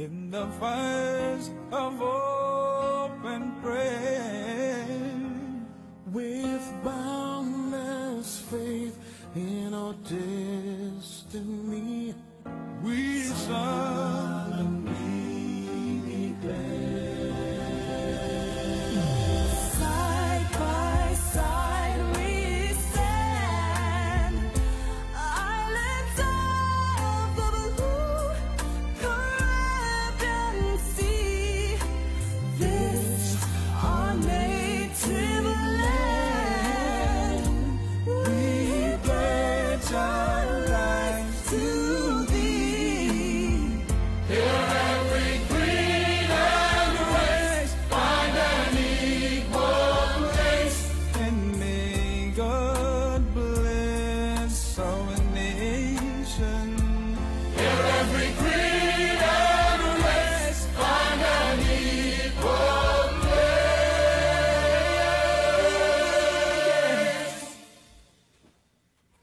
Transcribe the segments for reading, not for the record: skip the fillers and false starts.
in the fires of open prayer, with boundless faith in our destiny, we solemnly declare. Side by side we stand, islands of the blue, Caribbean sea. This our native land. We pledge our lives to thee. Here every creed and race find an equal place, and may God bless our nation. Here every creed and race find an equal place.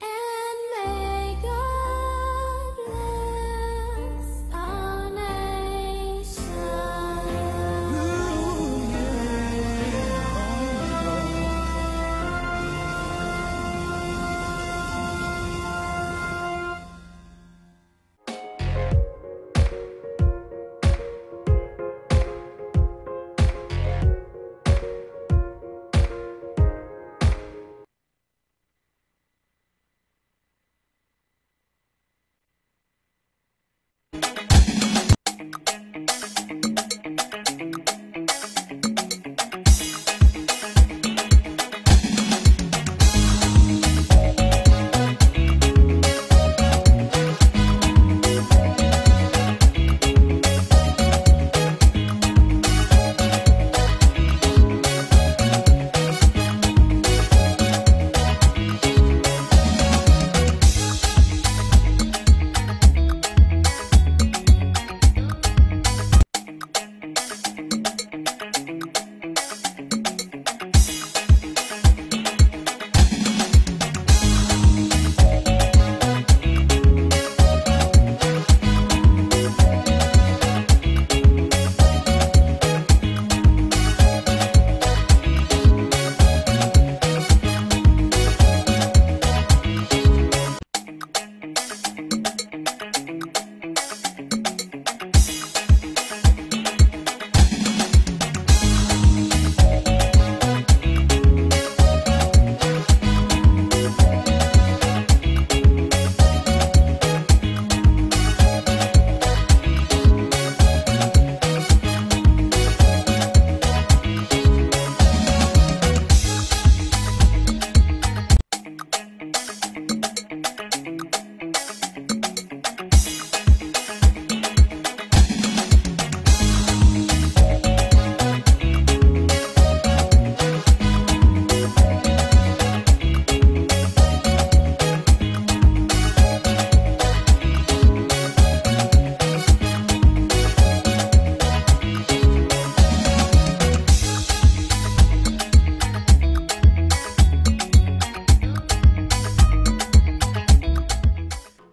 And may God bless our nation.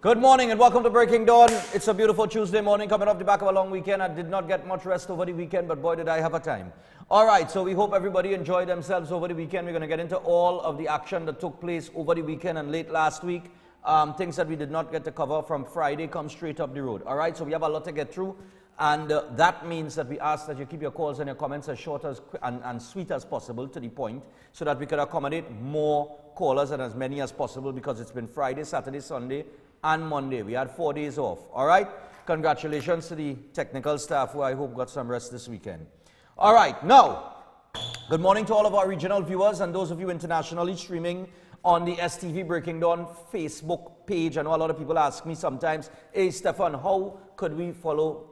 Good morning and welcome to Breaking Dawn. It's a beautiful Tuesday morning coming off the back of a long weekend. I did not get much rest over the weekend, but boy did I have a time. All right, so we hope everybody enjoyed themselves over the weekend. We're going to get into all of the action that took place over the weekend and late last week. Things that we did not get to cover from Friday come straight up the road. All right, so we have a lot to get through. And that means that we ask that you keep your calls and your comments as short as and sweet as possible, to the point, so that we can accommodate more callers and as many as possible, because it's been Friday, Saturday, Sunday, and Monday. We had 4 days off. All right? Congratulations to the technical staff, who I hope got some rest this weekend. All right. Now, good morning to all of our regional viewers and those of you internationally streaming on the STV Breaking Dawn Facebook page. I know a lot of people ask me sometimes, hey, Stephan, how could we follow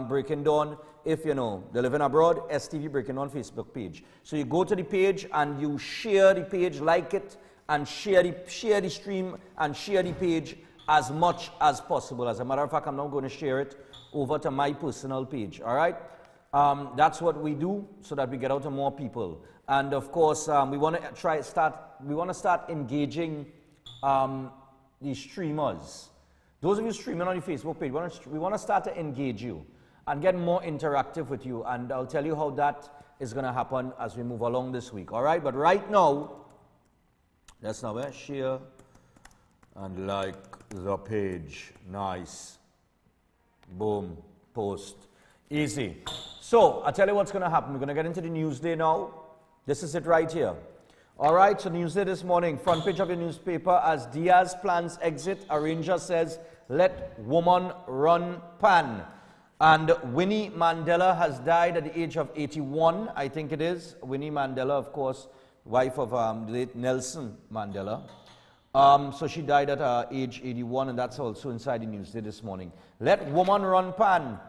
Breaking Dawn if, you know, they're living abroad? STV Breaking Dawn Facebook page. So you go to the page and you share the page, like it, and share the stream and share the page as much as possible. As a matter of fact, I'm now going to share it over to my personal page. All right? That's what we do so that we get out to more people. And of course, we want to start engaging the streamers. Those of you streaming on the Facebook page, we want to start to engage you. and get more interactive with you. And I'll tell you how that is going to happen as we move along this week. All right? But right now, let's now share and like the page. Nice. Boom. Post. Easy. So, I'll tell you what's going to happen. We're going to get into the Newsday now. This is it right here. All right, so Newsday this morning, front page of your newspaper, as Diaz plans exit, arranger says, let woman run pan. And Winnie Mandela has died at the age of 81, I think it is. Winnie Mandela, of course, wife of late Nelson Mandela. So she died at age 81, and that's also inside the Newsday this morning. Let woman run pan.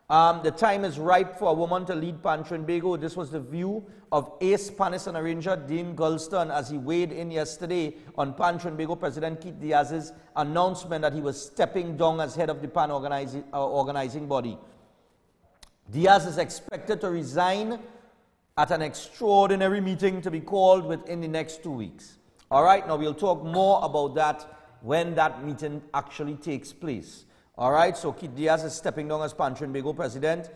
The time is ripe for a woman to lead Pan Trinbago. This was the view of ace panist and arranger Dean Gulston as he weighed in yesterday on Pan Trinbago President Keith Diaz's announcement that he was stepping down as head of the Pan organizing body. Diaz is expected to resign at an extraordinary meeting to be called within the next 2 weeks. All right, now we'll talk more about that when that meeting actually takes place. All right, so Keith Diaz is stepping down as Pan Trinbago president.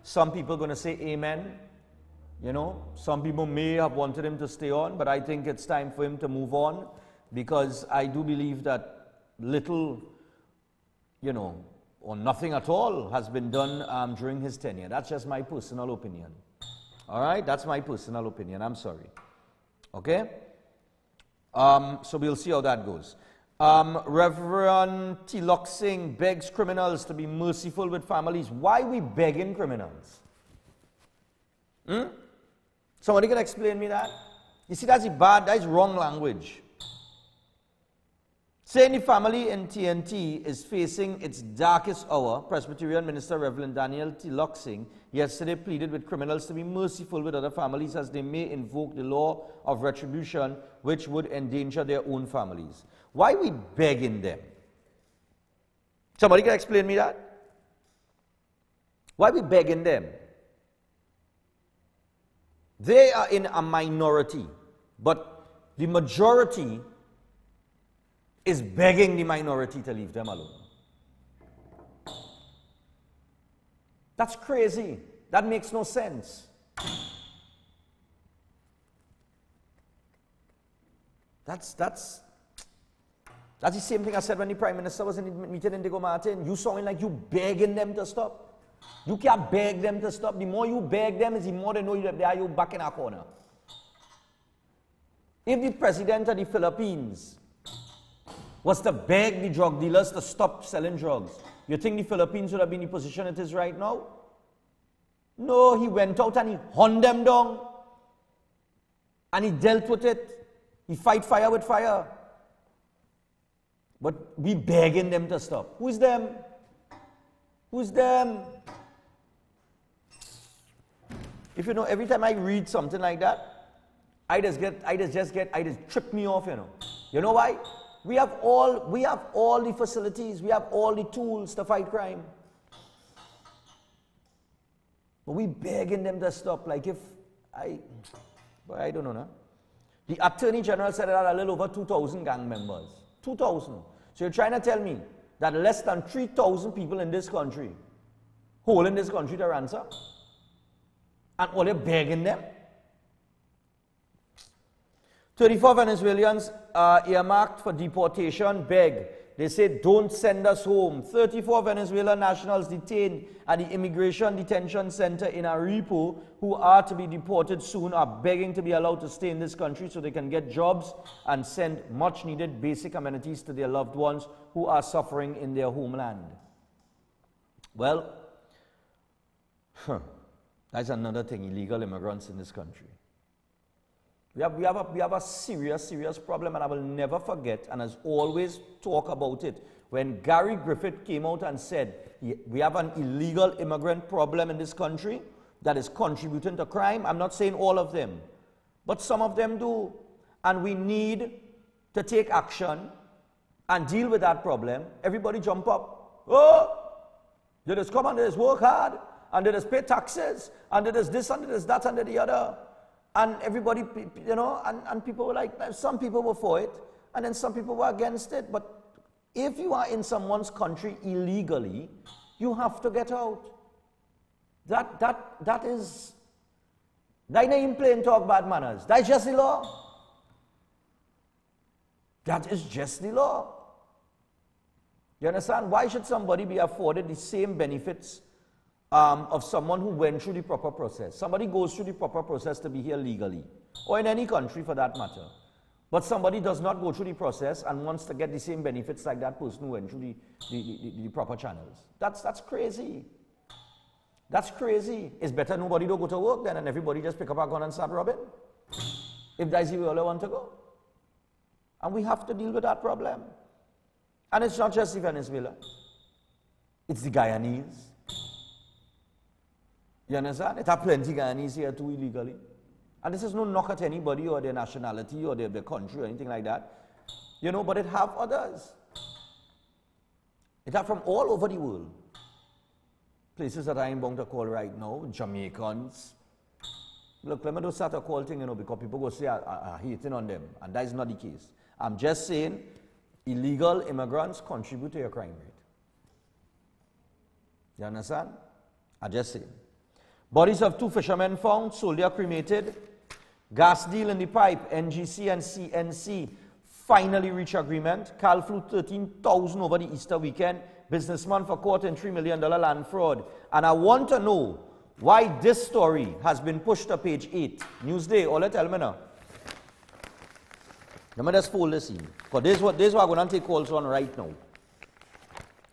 Some people are going to say amen. You know, some people may have wanted him to stay on, but I think it's time for him to move on because I do believe that little, you know, or nothing at all has been done during his tenure. That's just my personal opinion. All right, that's my personal opinion. I'm sorry. Okay? So we'll see how that goes. Reverend Tilok Singh begs criminals to be merciful with families. Why are we begging criminals? Somebody can explain me that? You see, that's that's wrong language. Saying the family in TNT is facing its darkest hour, Presbyterian Minister Reverend Daniel Tilok Singh yesterday pleaded with criminals to be merciful with other families as they may invoke the law of retribution which would endanger their own families. Why are we begging them? Somebody can explain me that? Why are we begging them? They are in a minority, but the majority is begging the minority to leave them alone. That's crazy. That makes no sense. That's the same thing I said when the Prime Minister was in the meeting in Diego Martin. You sounding like you begging them to stop. You can't beg them to stop. The more you beg them, is the more they know that they are you back in a corner. If the president of the Philippines was to beg the drug dealers to stop selling drugs, you think the Philippines would have been in the position it is right now? No, he went out and he hunned them down. And he dealt with it. He fight fire with fire. But we begging them to stop. Who's them? Who's them? If you know, every time I read something like that, I just trip me off, you know. You know why? We have all the facilities, we have all the tools to fight crime. But we begging them to stop. Like I don't know, no? The Attorney General said there are a little over 2,000 gang members. 2,000. So you're trying to tell me that less than 3,000 people in this country holding this country to ransom? And all they're begging them? 34 Venezuelans earmarked for deportation beg. They say, don't send us home. 34 Venezuelan nationals detained at the Immigration Detention Center in Aripo who are to be deported soon are begging to be allowed to stay in this country so they can get jobs and send much needed basic amenities to their loved ones who are suffering in their homeland. Well, that's another thing, illegal immigrants in this country. We have a serious problem, and I will never forget, and as always talk about it, when Gary Griffith came out and said, we have an illegal immigrant problem in this country that is contributing to crime. I'm not saying all of them, but some of them do. And we need to take action and deal with that problem. Everybody jump up. Oh, they just come and they just work hard, and they just pay taxes, and they just this, and they just that, and the other. And everybody, you know, and people were like, some people were for it, and then some people were against it. But if you are in someone's country illegally, You have to get out. That is, that ain't plain talk bad manners. That's just the law. That is just the law. You understand? Why should somebody be afforded the same benefits of someone who went through the proper process? Somebody goes through the proper process to be here legally, or in any country for that matter. But somebody does not go through the process and wants to get the same benefits like that person who went through the proper channels. That's crazy. That's crazy. It's better nobody don't go to work then and everybody just pick up a gun and start robbing. If that's the way all I want to go. And we have to deal with that problem. And it's not just the Venezuela. It's the Guyanese. You understand? It have plenty Guyanese here too illegally. And this is no knock at anybody or their nationality or their country or anything like that. You know, but it have others. It have from all over the world. Places that I ain't bound to call right now, Jamaicans. Look, let me just start a call thing, you know, because people go say I'm hating on them. And that is not the case. I'm just saying illegal immigrants contribute to your crime rate. You understand? I'm just saying. Bodies of 2 fishermen found, soldier cremated. Gas deal in the pipe, NGC and CNC finally reach agreement. Cal flew 13,000 over the Easter weekend. Businessman for court in $3 million land fraud. And I want to know why this story has been pushed to page 8. Newsday, all that tell me now. Let me just fold this in. Because this is what I'm going to take calls on right now.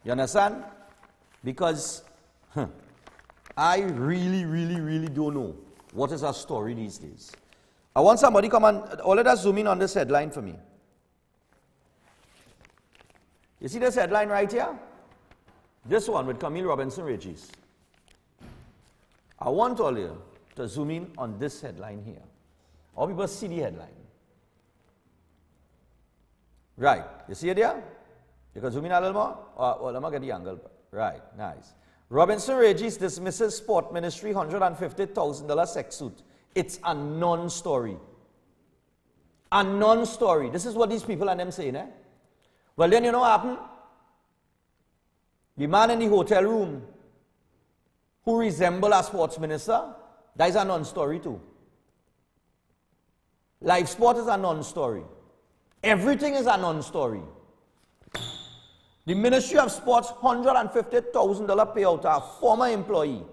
You understand? Because I really don't know what is our story these days. I want somebody come and let us zoom in on this headline for me. You see this headline right here? This one with Camille Robinson Regis. I want all you to zoom in on this headline here. All people see the headline. Right. You see it there? You can zoom in a little more? Well, let me get the angle. Right. Nice. Robinson Regis dismisses Sport Ministry $150,000 sex suit. It's a non-story. A non-story. This is what these people and them saying, eh? Well, then you know what happened? The man in the hotel room who resembles a sports minister, that is a non-story too. Live sport is a non-story. Everything is a non-story. The Ministry of Sports $150,000 payout to a former employee,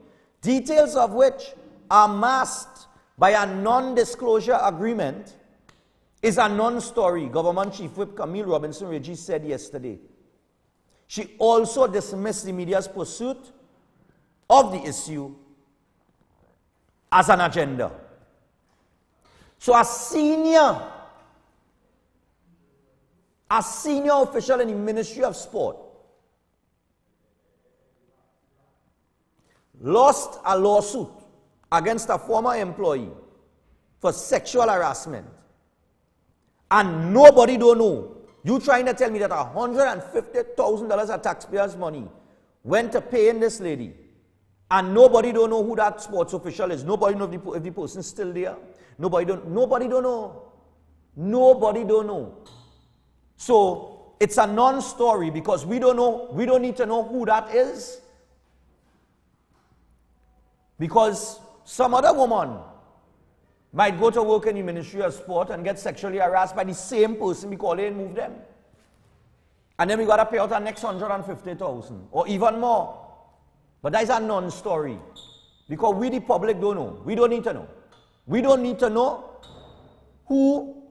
details of which are masked by a non-disclosure agreement, is a non-story, Government Chief Whip Camille Robinson Regis said yesterday. She also dismissed the media's pursuit of the issue as an agenda. So a senior official in the Ministry of Sport lost a lawsuit against a former employee for sexual harassment. And nobody don't know. You trying to tell me that $150,000 of taxpayers' money went to paying this lady, and nobody don't know who that sports official is. Nobody know if the person's still there. Nobody don't know. Nobody don't know. So it's a non-story because we don't know. We don't need to know who that is, because some other woman might go to work in the Ministry of Sport and get sexually harassed by the same person because they didn't move them. And then we got to pay out the next $150,000 or even more. But that is a non-story because we, the public, don't know. We don't need to know. We don't need to know who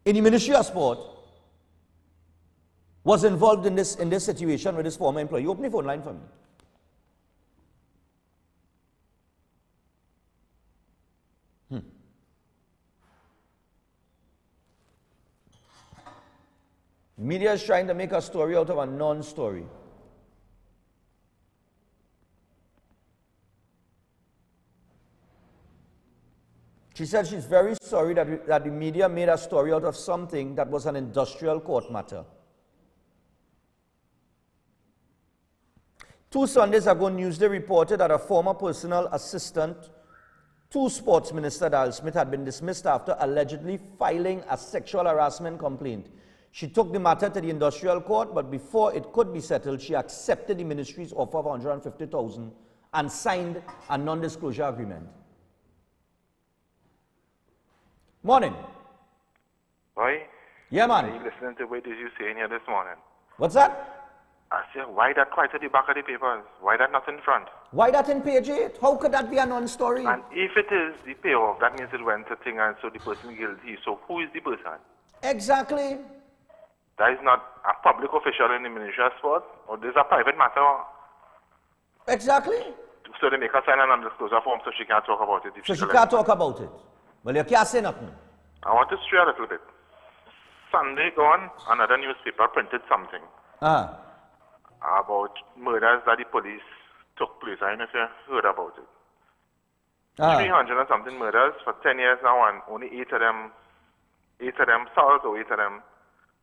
in the Ministry of Sport was involved in this situation with this former employee. Open the phone line for me. Media is trying to make a story out of a non-story. She said she's very sorry that the media made a story out of something that was an industrial court matter. 2 Sundays ago, Newsday reported that a former personal assistant to Sports Minister Dal Smith had been dismissed after allegedly filing a sexual harassment complaint. She took the matter to the industrial court, but before it could be settled, she accepted the ministry's offer of 150,000 and signed a non-disclosure agreement. Morning. Why? Yeah, man. Are you listening to what did you say in here this morning? What's that? I said, why that quite at the back of the papers? Why that not in front? Why that in page 8? How could that be a non-story? And if it is the payoff, that means it went to thing and so the person guilty. So who is the person? Exactly. That is not a public official in the Ministry of Sport, or this is a private matter. Exactly. So they make her sign an undisclosure form so she can't talk about it. So she can't talk about it. Well, you can't say nothing. I want to stray a little bit. Sunday gone, another newspaper printed something about murders that the police took place. I don't know if you heard about it. 300 and something murders for 10 years now, and only 8 of them solved, or 8 of them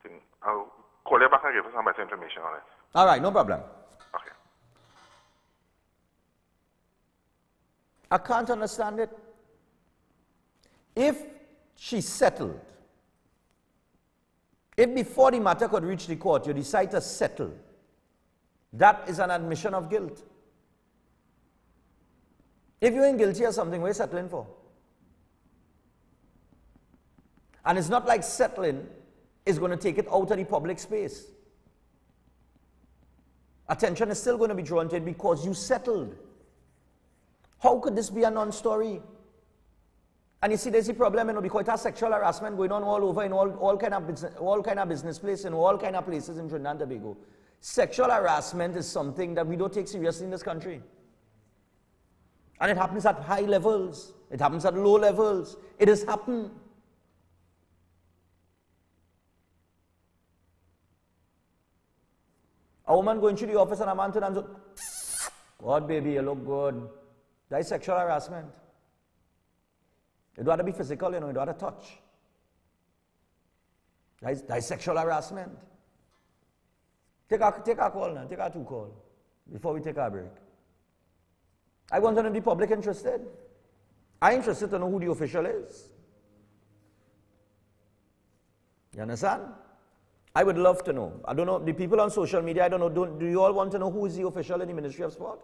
thing. I'll call you back and give you some better information on it. All right, no problem. Okay. I can't understand it. If she settled, if before the matter could reach the court, you decide to settle, that is an admission of guilt. If you ain't guilty of something, what are you settling for? And it's not like settling is going to take it out of the public space. Attention is still going to be drawn to it because you settled. How could this be a non-story? And you see, there's a problem, because it has sexual harassment going on all over in all kind of business places, in all kind of places in Trinidad and Tobago. Sexual harassment is something that we don't take seriously in this country. And it happens at high levels. It happens at low levels. It has happened. A woman going to the office and a man to them, God, baby, you look good. That is sexual harassment. You don't have to be physical, you don't have to touch. That is sexual harassment. Take our call now, take our 2 calls before we take our break. I want to know the public interested. I'm interested to know who the official is. You understand? I would love to know. I don't know, the people on social media, I don't know, do you all want to know who is the official in the Ministry of Sport?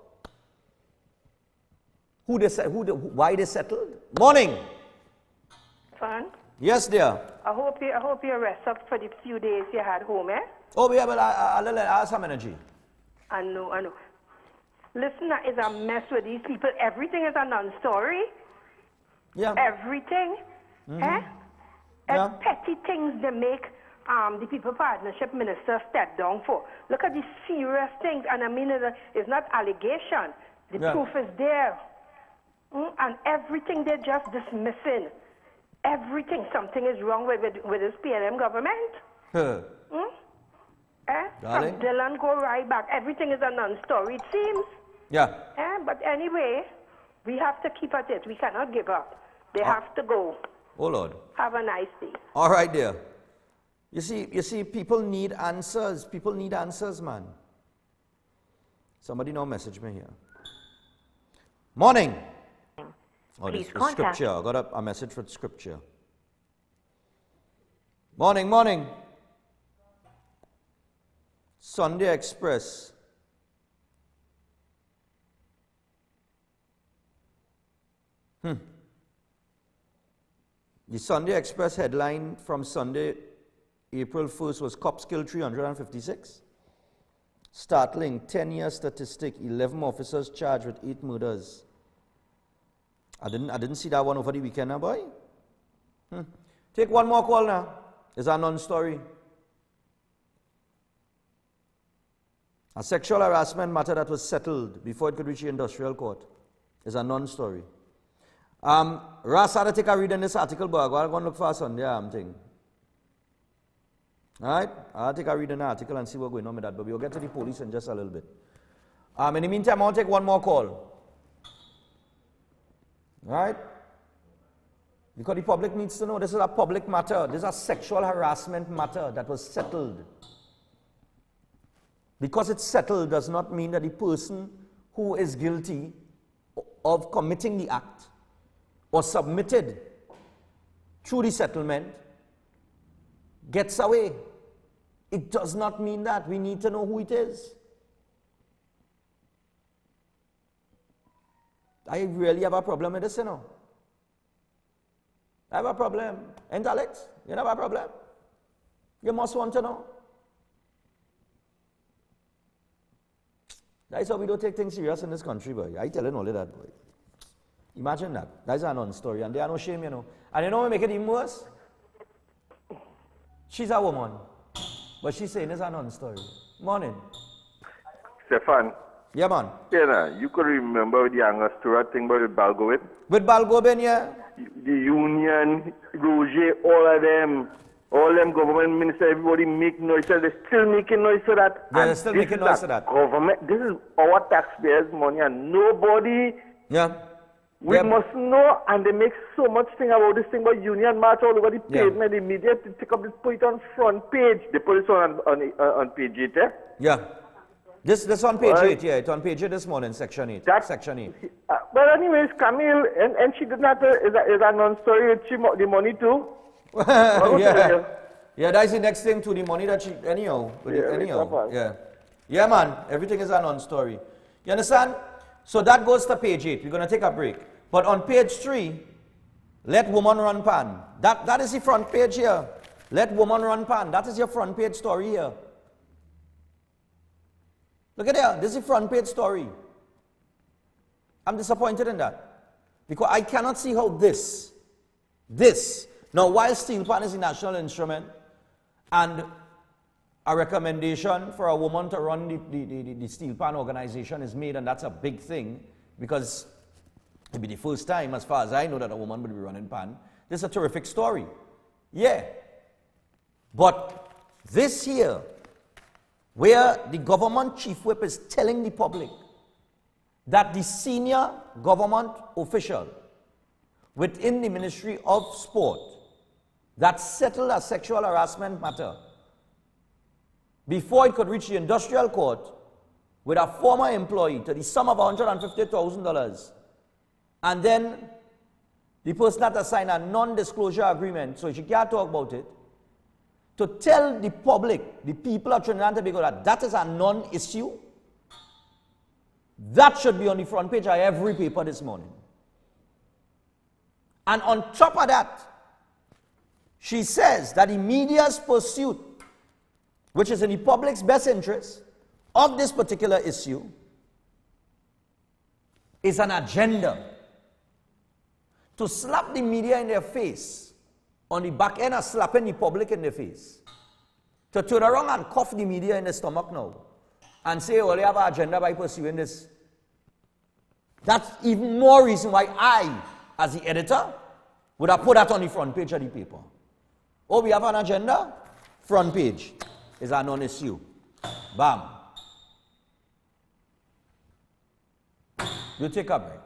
Why they settled? Morning. Fun. Yes, dear. I hope you rest up for the few days you had home, eh? Oh, yeah, but I have some energy. I know. Listen, that is a mess with these people. Everything is a non-story. Yeah. Everything. Eh? Yeah. And petty things they make the People Partnership Minister step down for. Look at these serious things. And I mean, it's not allegation. The proof is there. And everything they're just dismissing. Everything. Something is wrong with this PLM government. From Dylan go right back. Everything is a non-story, it seems. Yeah. But anyway, we have to keep at it. We cannot give up. They have to go. Oh, Lord. Have a nice day. All right, dear. You see, people need answers. People need answers, man. Somebody now message me here. Morning. Oh, Please this contact. Scripture. I got a message for Scripture. Morning. Sunday Express. The Sunday Express headline from Sunday, April 1st was cops killed 356. Startling 10-year statistic, 11 officers charged with 8 murders. I didn't see that one over the weekend now, boy. Take one more call now. It's a non-story. A sexual harassment matter that was settled before it could reach the industrial court is a non-story. Ras had to take a read in this article, but I'm going to look for a Sunday thing. Alright? I'll take a read in the article and see what's going on with that, but we'll get to the police in just a little bit. In the meantime, I'll take one more call. Alright? Because the public needs to know this is a public matter. This is a sexual harassment matter that was settled. Because it's settled does not mean that the person who is guilty of committing the act or submitted through the settlement gets away. It does not mean that. We need to know who it is. I really have a problem with this, you know. I have a problem. Ain't Alex? You have a problem? You must want to know. That's how we don't take things serious in this country, boy. I tell you all of that, boy. Imagine that. That's a non-story, and there are no shame, you know. And you know what make it even worse? She's a woman, but she's saying it's a non-story. Morning. Stephan. Yeah, man. Yeah, you could remember the Angus Stewart thing about Balgobin? With Balgobin, yeah. The Union, Roger, all them government ministers, everybody make noise. They're still making noise for that. Yeah, they're still making noise for that. Government, this is our taxpayers' money, and nobody. Yeah. We must know, and they make so much thing about this thing about Union March all over the pavement. The media to take up this, put it on front page. They put it on page 8, eh? Yeah. This on page 8, yeah. It's on page 8 this morning, section 8. Section 8. But anyways, Camille, and she did not, is a non-story with the money too? Yeah. Yeah, that's the next thing to the money that she, anyhow. Yeah. Yeah, man. Everything is a non-story. You understand? So that goes to page 8. We're going to take a break. But on page 3, let woman run pan. That is the front page here. Let woman run pan. That is your front page story here. Look at there. This is the front page story. I'm disappointed in that. Because I cannot see how this. Now, while steel pan is a national instrument, and a recommendation for a woman to run the steel pan organization is made, and that's a big thing, because it'll be the first time, as far as I know, that a woman will be running pan. This is a terrific story. Yeah. But this here, where the government chief whip is telling the public that the senior government official within the Ministry of Sport that settled a sexual harassment matter before it could reach the industrial court with a former employee to the sum of $150,000, and then the person had to sign a non-disclosure agreement so she can't talk about it, to tell the public, the people of Trinidad and Tobago, that that is a non-issue. That should be on the front page of every paper this morning. And on top of that, she says that the media's pursuit, which is in the public's best interest, of this particular issue, is an agenda to slap the media in their face, on the back end of slapping the public in the face, to turn around and cuff the media in the stomach now, and say, well, they have an agenda by pursuing this. That's even more reason why I, as the editor, would have put that on the front page of the paper. Oh, we have an agenda? Front page is a non-issue. Bam. You take a break.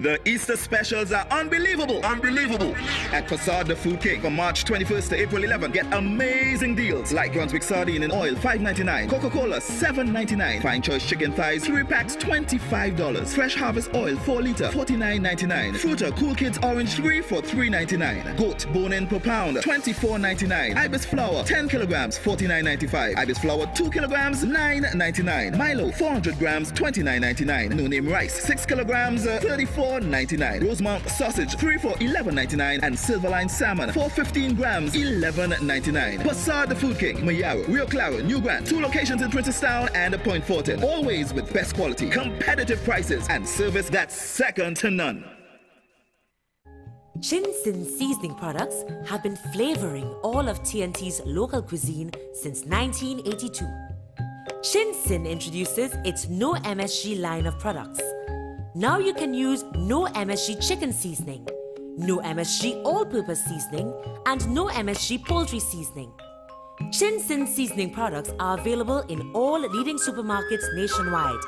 The Easter specials are unbelievable. At Facade the Food King from March 21st to April 11th. Get amazing deals like Brunswick sardine in oil, $5.99. Coca-Cola, $7.99. Fine choice chicken thighs, 3 packs, $25. Fresh Harvest oil, 4 liter, $49.99. Fruta Cool Kids orange 3 for $3.99. Goat bone-in per pound, $24.99. Ibis flour, 10 kilograms, $49.95. Ibis flour, 2 kilograms, $9.99. Milo, 400 grams, $29.99. No name rice, 6 kilograms, $34.99. Rosemount sausage, 3 for $11.99. And Silverline salmon, 415 grams, $11.99. Passard the Food King, Mayaro, Rio Claro, New Grant, 2 locations in Princestown and Point Fortin. Always with best quality, competitive prices, and service that's second to none. Chin Sin seasoning products have been flavoring all of TNT's local cuisine since 1982. Chin Sin introduces its No MSG line of products. Now you can use No MSG chicken seasoning, No MSG all-purpose seasoning, and No MSG poultry seasoning. Chin Sin seasoning products are available in all leading supermarkets nationwide.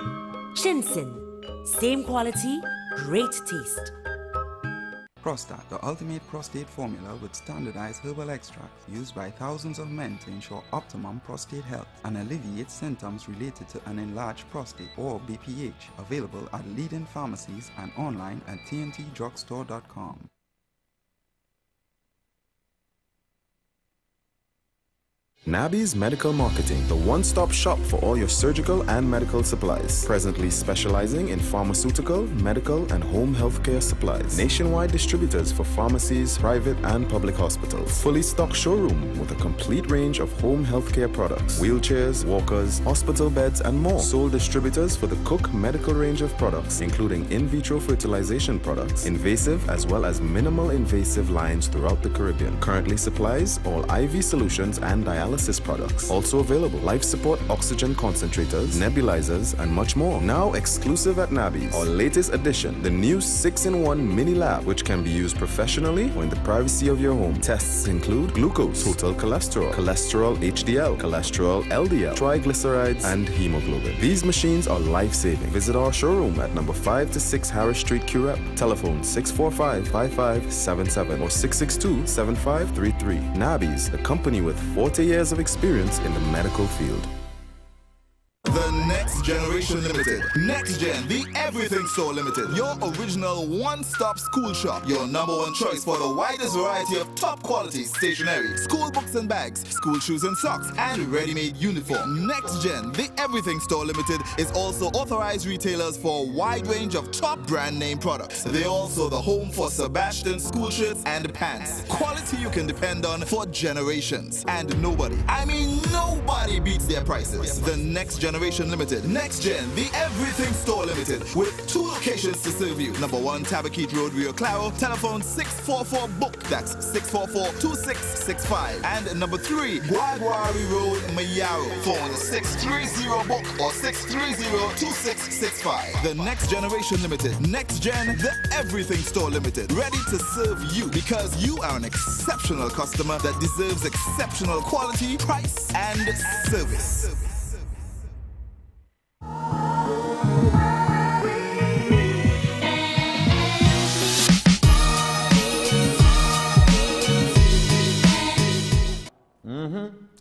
Chin Sin, same quality, great taste. Prostat, the ultimate prostate formula with standardized herbal extracts used by thousands of men to ensure optimum prostate health and alleviate symptoms related to an enlarged prostate or BPH. Available at leading pharmacies and online at tntdrugstore.com. Nabi's Medical Marketing, the one-stop shop for all your surgical and medical supplies. Presently specializing in pharmaceutical, medical, and home healthcare supplies. Nationwide distributors for pharmacies, private and public hospitals. Fully stocked showroom with a complete range of home healthcare products. Wheelchairs, walkers, hospital beds, and more. Sole distributors for the Cook medical range of products, including in vitro fertilization products, invasive as well as minimal invasive lines throughout the Caribbean. Currently supplies all IV solutions and dialysis products. Also available life support oxygen concentrators, nebulizers, and much more. Now exclusive at Nabi's. Our latest addition, the new 6-in-1 mini lab, which can be used professionally or in the privacy of your home. Tests include glucose, total cholesterol, cholesterol HDL, cholesterol LDL, triglycerides, and hemoglobin. These machines are life-saving. Visit our showroom at number 5 to 6 Harris Street, Curep. Telephone 645-5577 or 662-7533. Nabi's, the company with 40 years of experience in the medical field. The Next Generation Limited. Next Gen, the Everything Store Limited. Your original one-stop school shop. Your #1 choice for the widest variety of top quality stationery, school books and bags, school shoes and socks, and ready-made uniform. Next Gen, the Everything Store Limited is also authorized retailers for a wide range of top brand name products. They're also the home for Sebastian school shirts and pants. Quality you can depend on for generations. And nobody, I mean nobody beats their prices. The Next Generation Limited. Next Gen, the Everything Store Limited, with 2 locations to serve you. #1, Tabaquite Road, Rio Claro. Telephone 644-BOOK. That's 644-2665. And #3, Guaguari Road, Mayaro. Phone 630-BOOK or 630-2665. The Next Generation Limited. Next Gen, the Everything Store Limited. Ready to serve you because you are an exceptional customer that deserves exceptional quality, price, and service.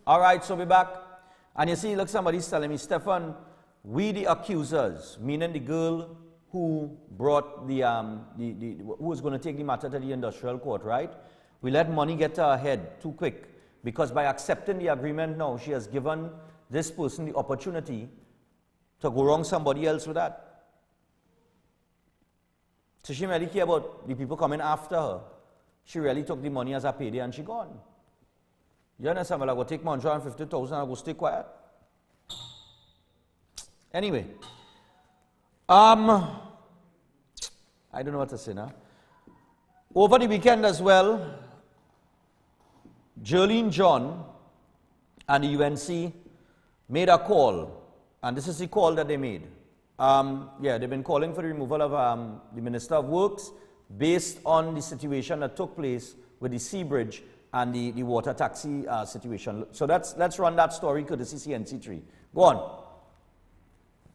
All right, so we're back. And you see, look, somebody's telling me, Stephan, we the accusers, meaning the girl who brought who was going to take the matter to the industrial court, right? We let money get to her head too quick because by accepting the agreement now, she has given this person the opportunity to go wrong somebody else with that. So she really care about the people coming after her. She really took the money as a payday and she gone. You understand? Well, I go take my 150,000 and I go stay quiet. Anyway, I don't know what to say now. Over the weekend as well, Jolene John and the UNC made a call, and this is the call that they made. They've been calling for the removal of the Minister of Works based on the situation that took place with the Sea Bridge and the water taxi situation. So let's run that story courtesy CNC3. Go on.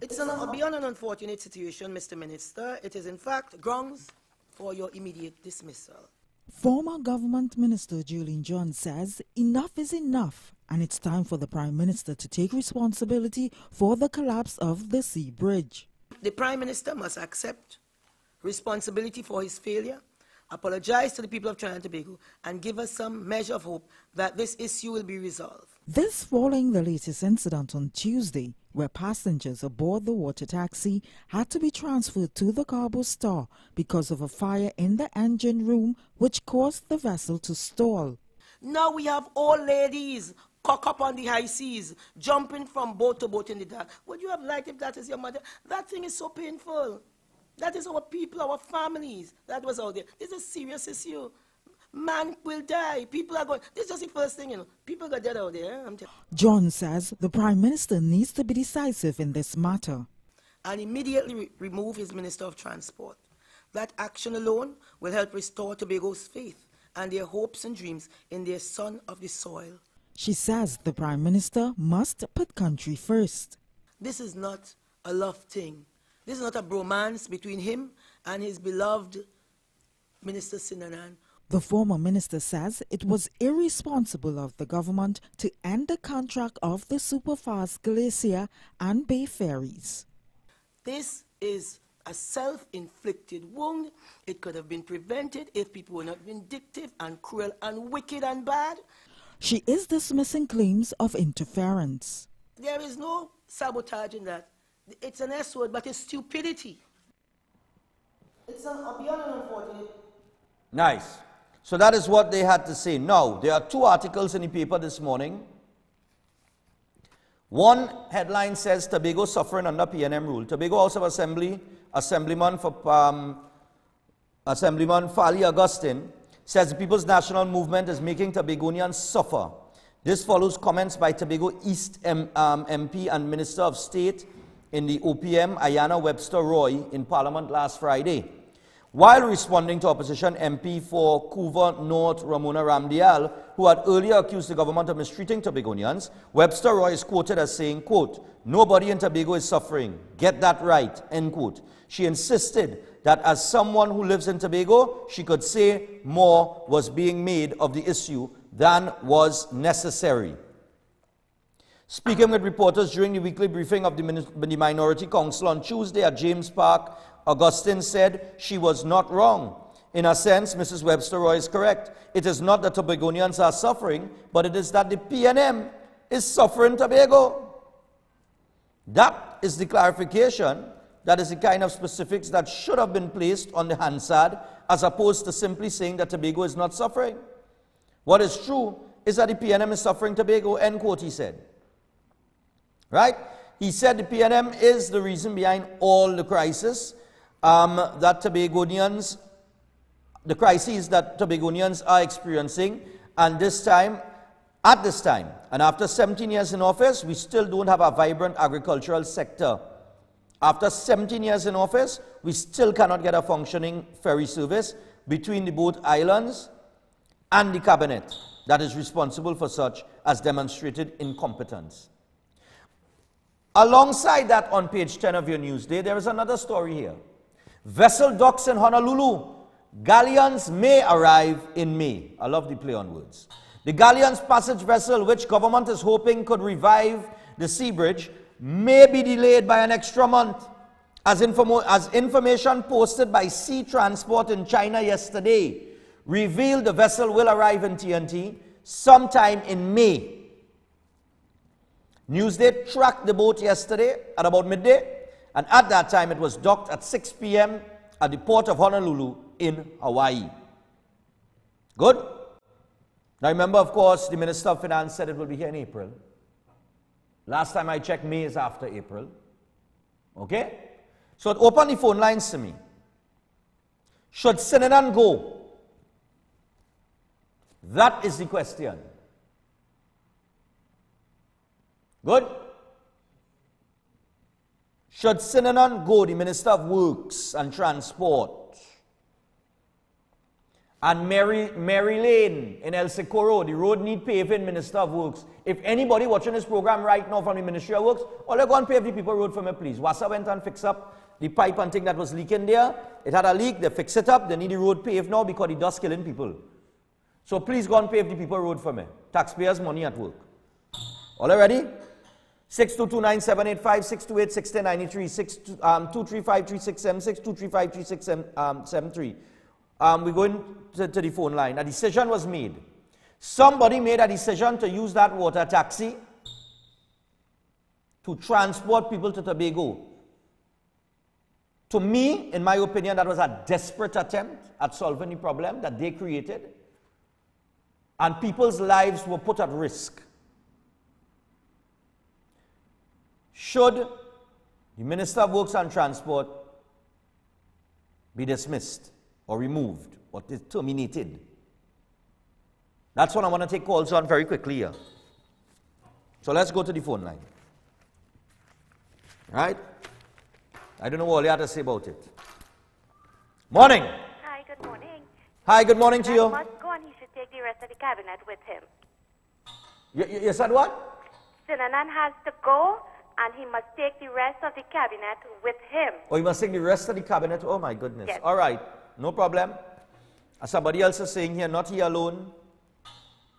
It's beyond an unfortunate situation, Mr. Minister. It is in fact grounds for your immediate dismissal. Former Government Minister Jolene John says enough is enough and it's time for the Prime Minister to take responsibility for the collapse of the Sea Bridge. The Prime Minister must accept responsibility for his failure, apologize to the people of Trinidad and Tobago, and give us some measure of hope that this issue will be resolved. This following the latest incident on Tuesday, where passengers aboard the water taxi had to be transferred to the cargo store because of a fire in the engine room which caused the vessel to stall. Now we have old ladies cock up on the high seas, jumping from boat to boat in the dark. Would you have liked if that is your mother? That thing is so painful. That is our people, our families. That was out there. This is a serious issue. Man will die. People are going. This is just the first thing, you know. People got dead out there. John says the Prime Minister needs to be decisive in this matter. And immediately remove his Minister of Transport. That action alone will help restore Tobago's faith and their hopes and dreams in their son of the soil. She says the Prime Minister must put country first. This is not a love thing. This is not a bromance between him and his beloved Minister Sinanan. The former minister says it was irresponsible of the government to end the contract of the superfast glacier and bay ferries. This is a self-inflicted wound. It could have been prevented if people were not vindictive and cruel and wicked and bad. She is dismissing claims of interference. There is no sabotage in that. It's an S word, but it's stupidity. It's beyond unfortunate. Nice. So that is what they had to say. Now, there are two articles in the paper this morning. One headline says Tobago suffering under PNM rule. Tobago House of Assembly, Assemblyman Fali Augustine says the People's National Movement is making Tobagonians suffer. This follows comments by Tobago East MP and Minister of State in the OPM, Ayanna Webster Roy, in Parliament last Friday. While responding to opposition MP for Couva North Ramona Ramdial, who had earlier accused the government of mistreating Tobagonians, Webster Roy is quoted as saying, quote, "Nobody in Tobago is suffering. Get that right," end quote. She insisted that as someone who lives in Tobago, she could say more was being made of the issue than was necessary. Speaking with reporters during the weekly briefing of the Minority Council on Tuesday at James Park, Augustine said she was not wrong. In a sense, Mrs. Webster Roy is correct. It is not that Tobagonians are suffering, but it is that the PNM is suffering Tobago. That is the clarification. That is the kind of specifics that should have been placed on the Hansard, as opposed to simply saying that Tobago is not suffering. What is true is that the PNM is suffering Tobago, end quote, he said. Right? He said the PNM is the reason behind all the crisis that Tobagonians, the crises that Tobagonians are experiencing, and at this time, and after 17 years in office, we still don't have a vibrant agricultural sector. After 17 years in office, we still cannot get a functioning ferry service between the both islands and the cabinet that is responsible for such as demonstrated incompetence. Alongside that, on page 10 of your Newsday, there is another story here. Vessel docks in Honolulu. Galleons may arrive in May. I love the play on words. The Galleons passage vessel, which government is hoping could revive the sea bridge, may be delayed by an extra month. As information posted by Sea Transport in China yesterday revealed, the vessel will arrive in TNT sometime in May. Newsday tracked the boat yesterday at about midday, and at that time it was docked at 6 p.m. at the port of Honolulu in Hawaii. Good? Now remember, of course, the Minister of Finance said it will be here in April. Last time I checked, May is after April. Okay? So open the phone lines to me. Should Sinanan go? That is the question. Good? Should Sinanan go, the Minister of Works and Transport? And Mary Lane in El Socorro, the road need paving, Minister of Works. If anybody watching this program right now from the Ministry of Works, all go and pave the people road for me, please. Wassa went and fixed up the pipe and thing that was leaking there. It had a leak, they fix it up, they need the road paved now because the dust killing people. So please go and pave the people road for me. Taxpayers' money at work. All ready? 6229785, 628-1693, 235-3676, 235-3673. We're going to the phone line. A decision was made. Somebody made a decision to use that water taxi to transport people to Tobago. To me, in my opinion, that was a desperate attempt at solving the problem that they created. And people's lives were put at risk. Should the Minister of Works and Transport be dismissed or removed or terminated? That's what I want to take calls on very quickly here. So let's go to the phone line. Right? I don't know what you have to say about it. Morning. Hi, good morning. Hi, good morning to you. He must go and he should take the rest of the cabinet with him. You said what? Sinanan has to go and he must take the rest of the cabinet with him. Oh, you must take the rest of the cabinet? Oh, my goodness. Yes. All right. No problem. Somebody else is saying here, not he alone.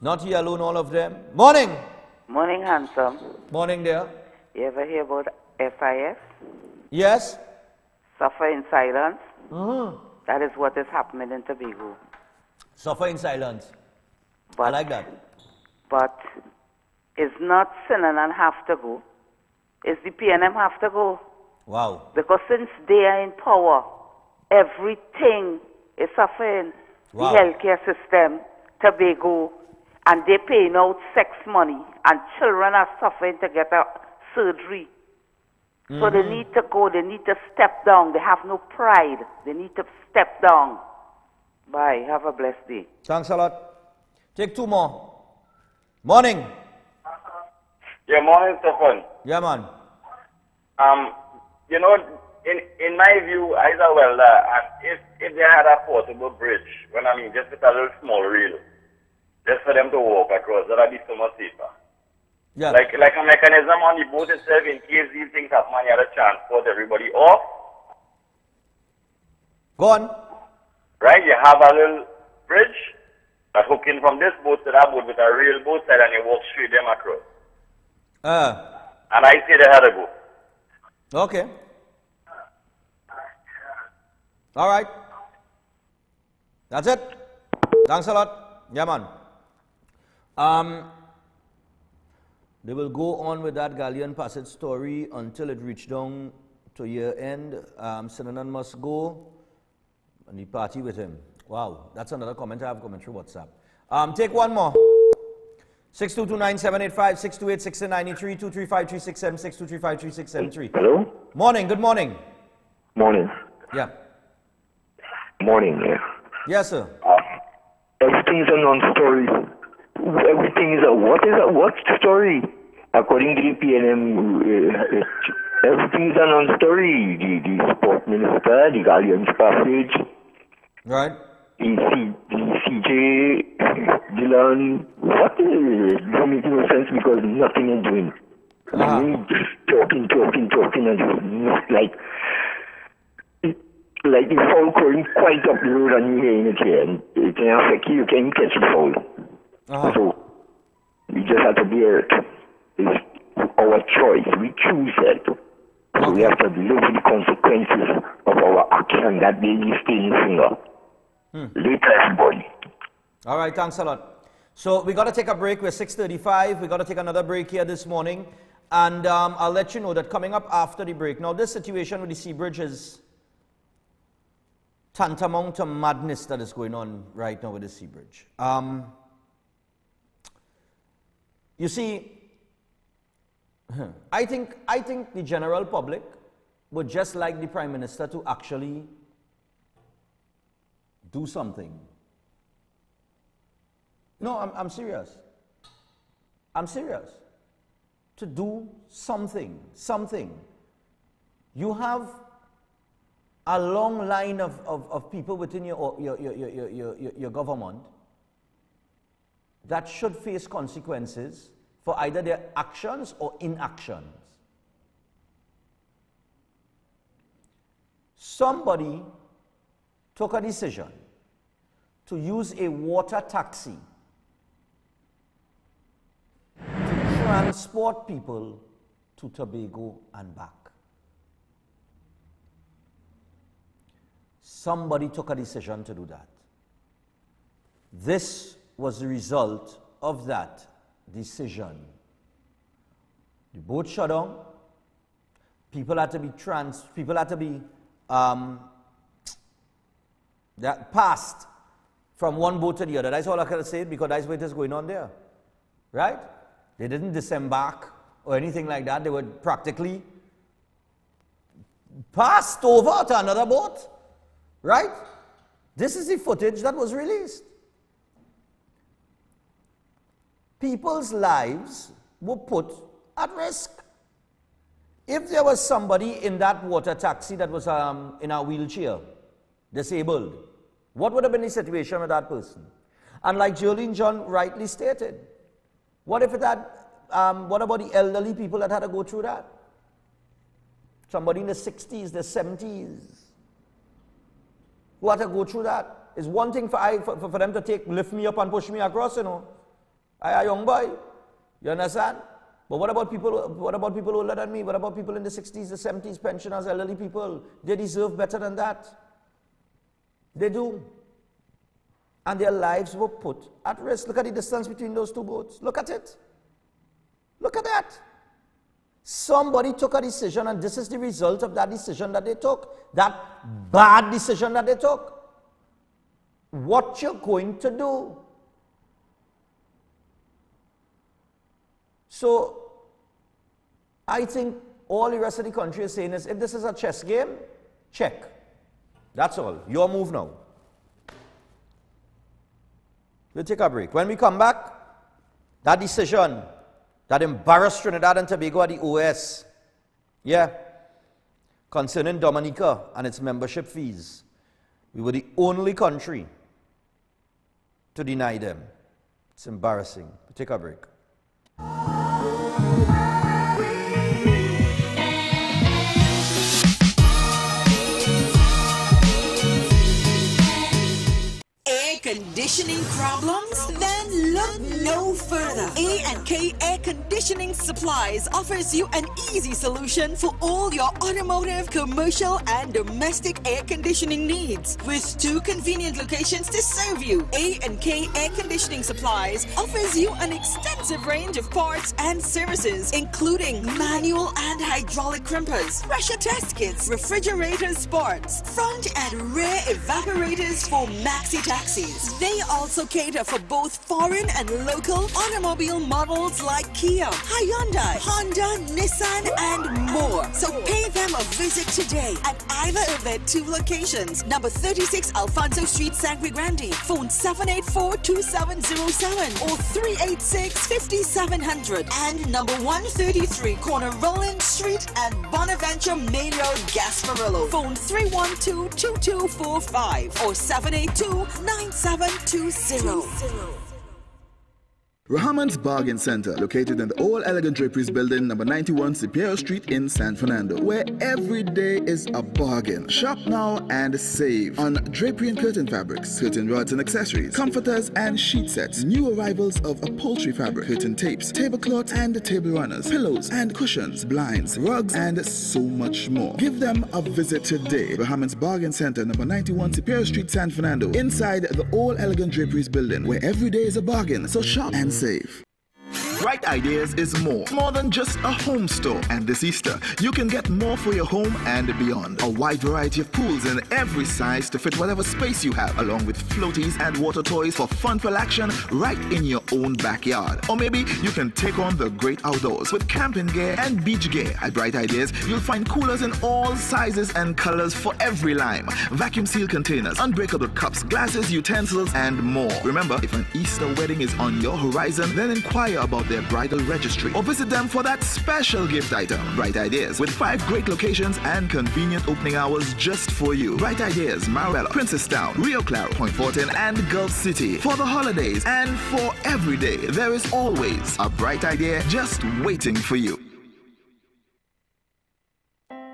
Not he alone, all of them. Morning. Morning, handsome. Morning, dear. You ever hear about SIS? Yes. Suffer in silence. That is what is happening in Tobago. Suffer in silence. I like that. But it's not Synan have to go. It's the PNM have to go. Wow. Because since they are in power, everything is suffering. Wow. The healthcare system, Tobago, and they're paying out sex money, and children are suffering to get a surgery. So they need to go, they need to step down. They have no pride. They need to step down. Bye. Have a blessed day. Thanks a lot. Take two more. Morning. Yeah, morning, Stephan. Yeah, man. You know, in my view, as a welder, and if they had a portable bridge, when I mean just with a little small reel, just for them to walk across, that would be so much safer. Yeah. Like a mechanism on the boat itself in case these things happen, you had a transport everybody off. Go on. Right? You have a little bridge that hook in from this boat to that boat with a real boat side, and you walk straight them across. And I say they had to go. Okay. All right. That's it. Thanks a lot. Yeah, man. They will go on with that Galleon Passage story until it reached down to year end. Synan must go, and the party with him. Wow, that's another comment I have coming through WhatsApp. Take one more. 6229785, 6286993, 2353676, 2353673. Hello? Morning, good morning. Morning. Yeah. Morning, yeah. Yes, sir. Everything is a non-story. Everything is a what story? According to the PNM, everything is a non-story. The sport minister, the Galleon's Passage, right? The CJ, Dylan, what? It don't make no sense because nothing is doing. Just talking, and just not like the foul going quite up the road and you hearing it here. And it can affect you, you can catch the foul. So we just have to bear it. It's our choice. We choose it. So we have to live with the consequences of our action that baby stain finger. Later, everybody. All right, thanks a lot. So we got to take a break. We're 6:35. We got to take another break here this morning. And I'll let you know that coming up after the break. Now, this situation with the Sea Bridge is tantamount to madness that is going on right now with the Sea Bridge. You see, I think the general public would just like the Prime Minister to actually do something. No, I'm serious. I'm serious. To do something. You have a long line of people within your government that should face consequences for either their actions or inactions. Somebody took a decision to use a water taxi to transport people to Tobago and back. Somebody took a decision to do that. This was the result of that decision. The boat shut down. People had to be passed from one boat to the other. That's all I can say because that's what is going on there. Right? They didn't disembark or anything like that. They were practically passed over to another boat. Right? This is the footage that was released. People's lives were put at risk. If there was somebody in that water taxi that was in a wheelchair, disabled, what would have been the situation with that person? And like Jolene John rightly stated, what if it had, what about the elderly people that had to go through that? Somebody in the 60s, the 70s, who had to go through that? It's one thing for them to lift me up and push me across, you know. I a young boy. You understand? But what about people older than me? What about people in the 60s, the 70s, pensioners, elderly people? They deserve better than that. They do. And their lives were put at risk. Look at the distance between those two boats. Look at it. Look at that. Somebody took a decision, and this is the result of that decision that they took. That bad decision that they took. What you're going to do. So, I think all the rest of the country is saying is, if this is a chess game, check. That's all. Your move now. We'll take a break. When we come back, that decision that embarrassed Trinidad and Tobago at the OS, concerning Dominica and its membership fees, we were the only country to deny them. It's embarrassing. We'll take a break. Conditioning problems? Then look no further. A&K Air Conditioning Supplies offers you an easy solution for all your automotive, commercial, and domestic air conditioning needs. With 2 convenient locations to serve you, A&K Air Conditioning Supplies offers you an extensive range of parts and services, including manual and hydraulic crimpers, pressure test kits, refrigerator parts, front and rear evaporators for maxi taxis. They also cater for both foreign and local automobile models like Kia, Hyundai, Honda, Nissan, and more. So pay them a visit today at either of their 2 locations. Number 36 Alfonso Street, Sangre Grande. Phone 784-2707 or 386-5700. And number 133 Corner Roland Street and Bonaventure Main Road, Gasparillo. Phone 312-2245 or 782-9720. Rahaman's Bargain Center, located in the All Elegant Draperies Building, number 91 Superior Street in San Fernando, where every day is a bargain. Shop now and save on drapery and curtain fabrics, curtain rods and accessories, comforters and sheet sets, new arrivals of upholstery fabric, curtain tapes, tablecloths and table runners, pillows and cushions, blinds, rugs, and so much more. Give them a visit today. Rahaman's Bargain Center, number 91 Superior Street, San Fernando, inside the All Elegant Draperies Building, where every day is a bargain. So shop and save. Bright Ideas is more than just a home store. And this Easter, you can get more for your home and beyond. A wide variety of pools in every size to fit whatever space you have, along with floaties and water toys for fun-filled action right in your own backyard. Or maybe you can take on the great outdoors with camping gear and beach gear. At Bright Ideas, you'll find coolers in all sizes and colors for every lime, vacuum-sealed containers, unbreakable cups, glasses, utensils, and more. Remember, if an Easter wedding is on your horizon, then inquire about their bridal registry or visit them for that special gift item. Bright Ideas, with 5 great locations and convenient opening hours just for you. Bright Ideas, Marella, Princestown, Rio Claro, Point Fortin, and Gulf City. For the holidays and for every day, there is always a bright idea just waiting for you.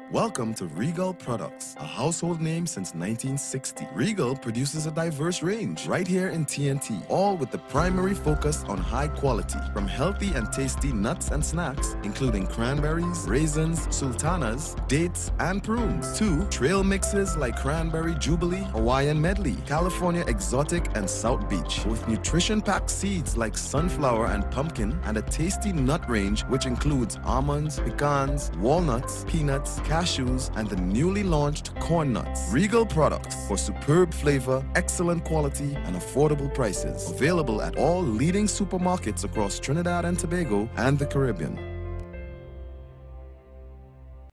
Welcome to Regal Products, a household name since 1960. Regal produces a diverse range right here in TNT, all with the primary focus on high quality, from healthy and tasty nuts and snacks, including cranberries, raisins, sultanas, dates, and prunes, to trail mixes like Cranberry Jubilee, Hawaiian Medley, California Exotic, and South Beach, with nutrition-packed seeds like sunflower and pumpkin, and a tasty nut range which includes almonds, pecans, walnuts, peanuts, cashews, and the newly launched corn nuts. Regal Products, for superb flavor, excellent quality, and affordable prices. Available at all leading supermarkets across Trinidad and Tobago and the Caribbean.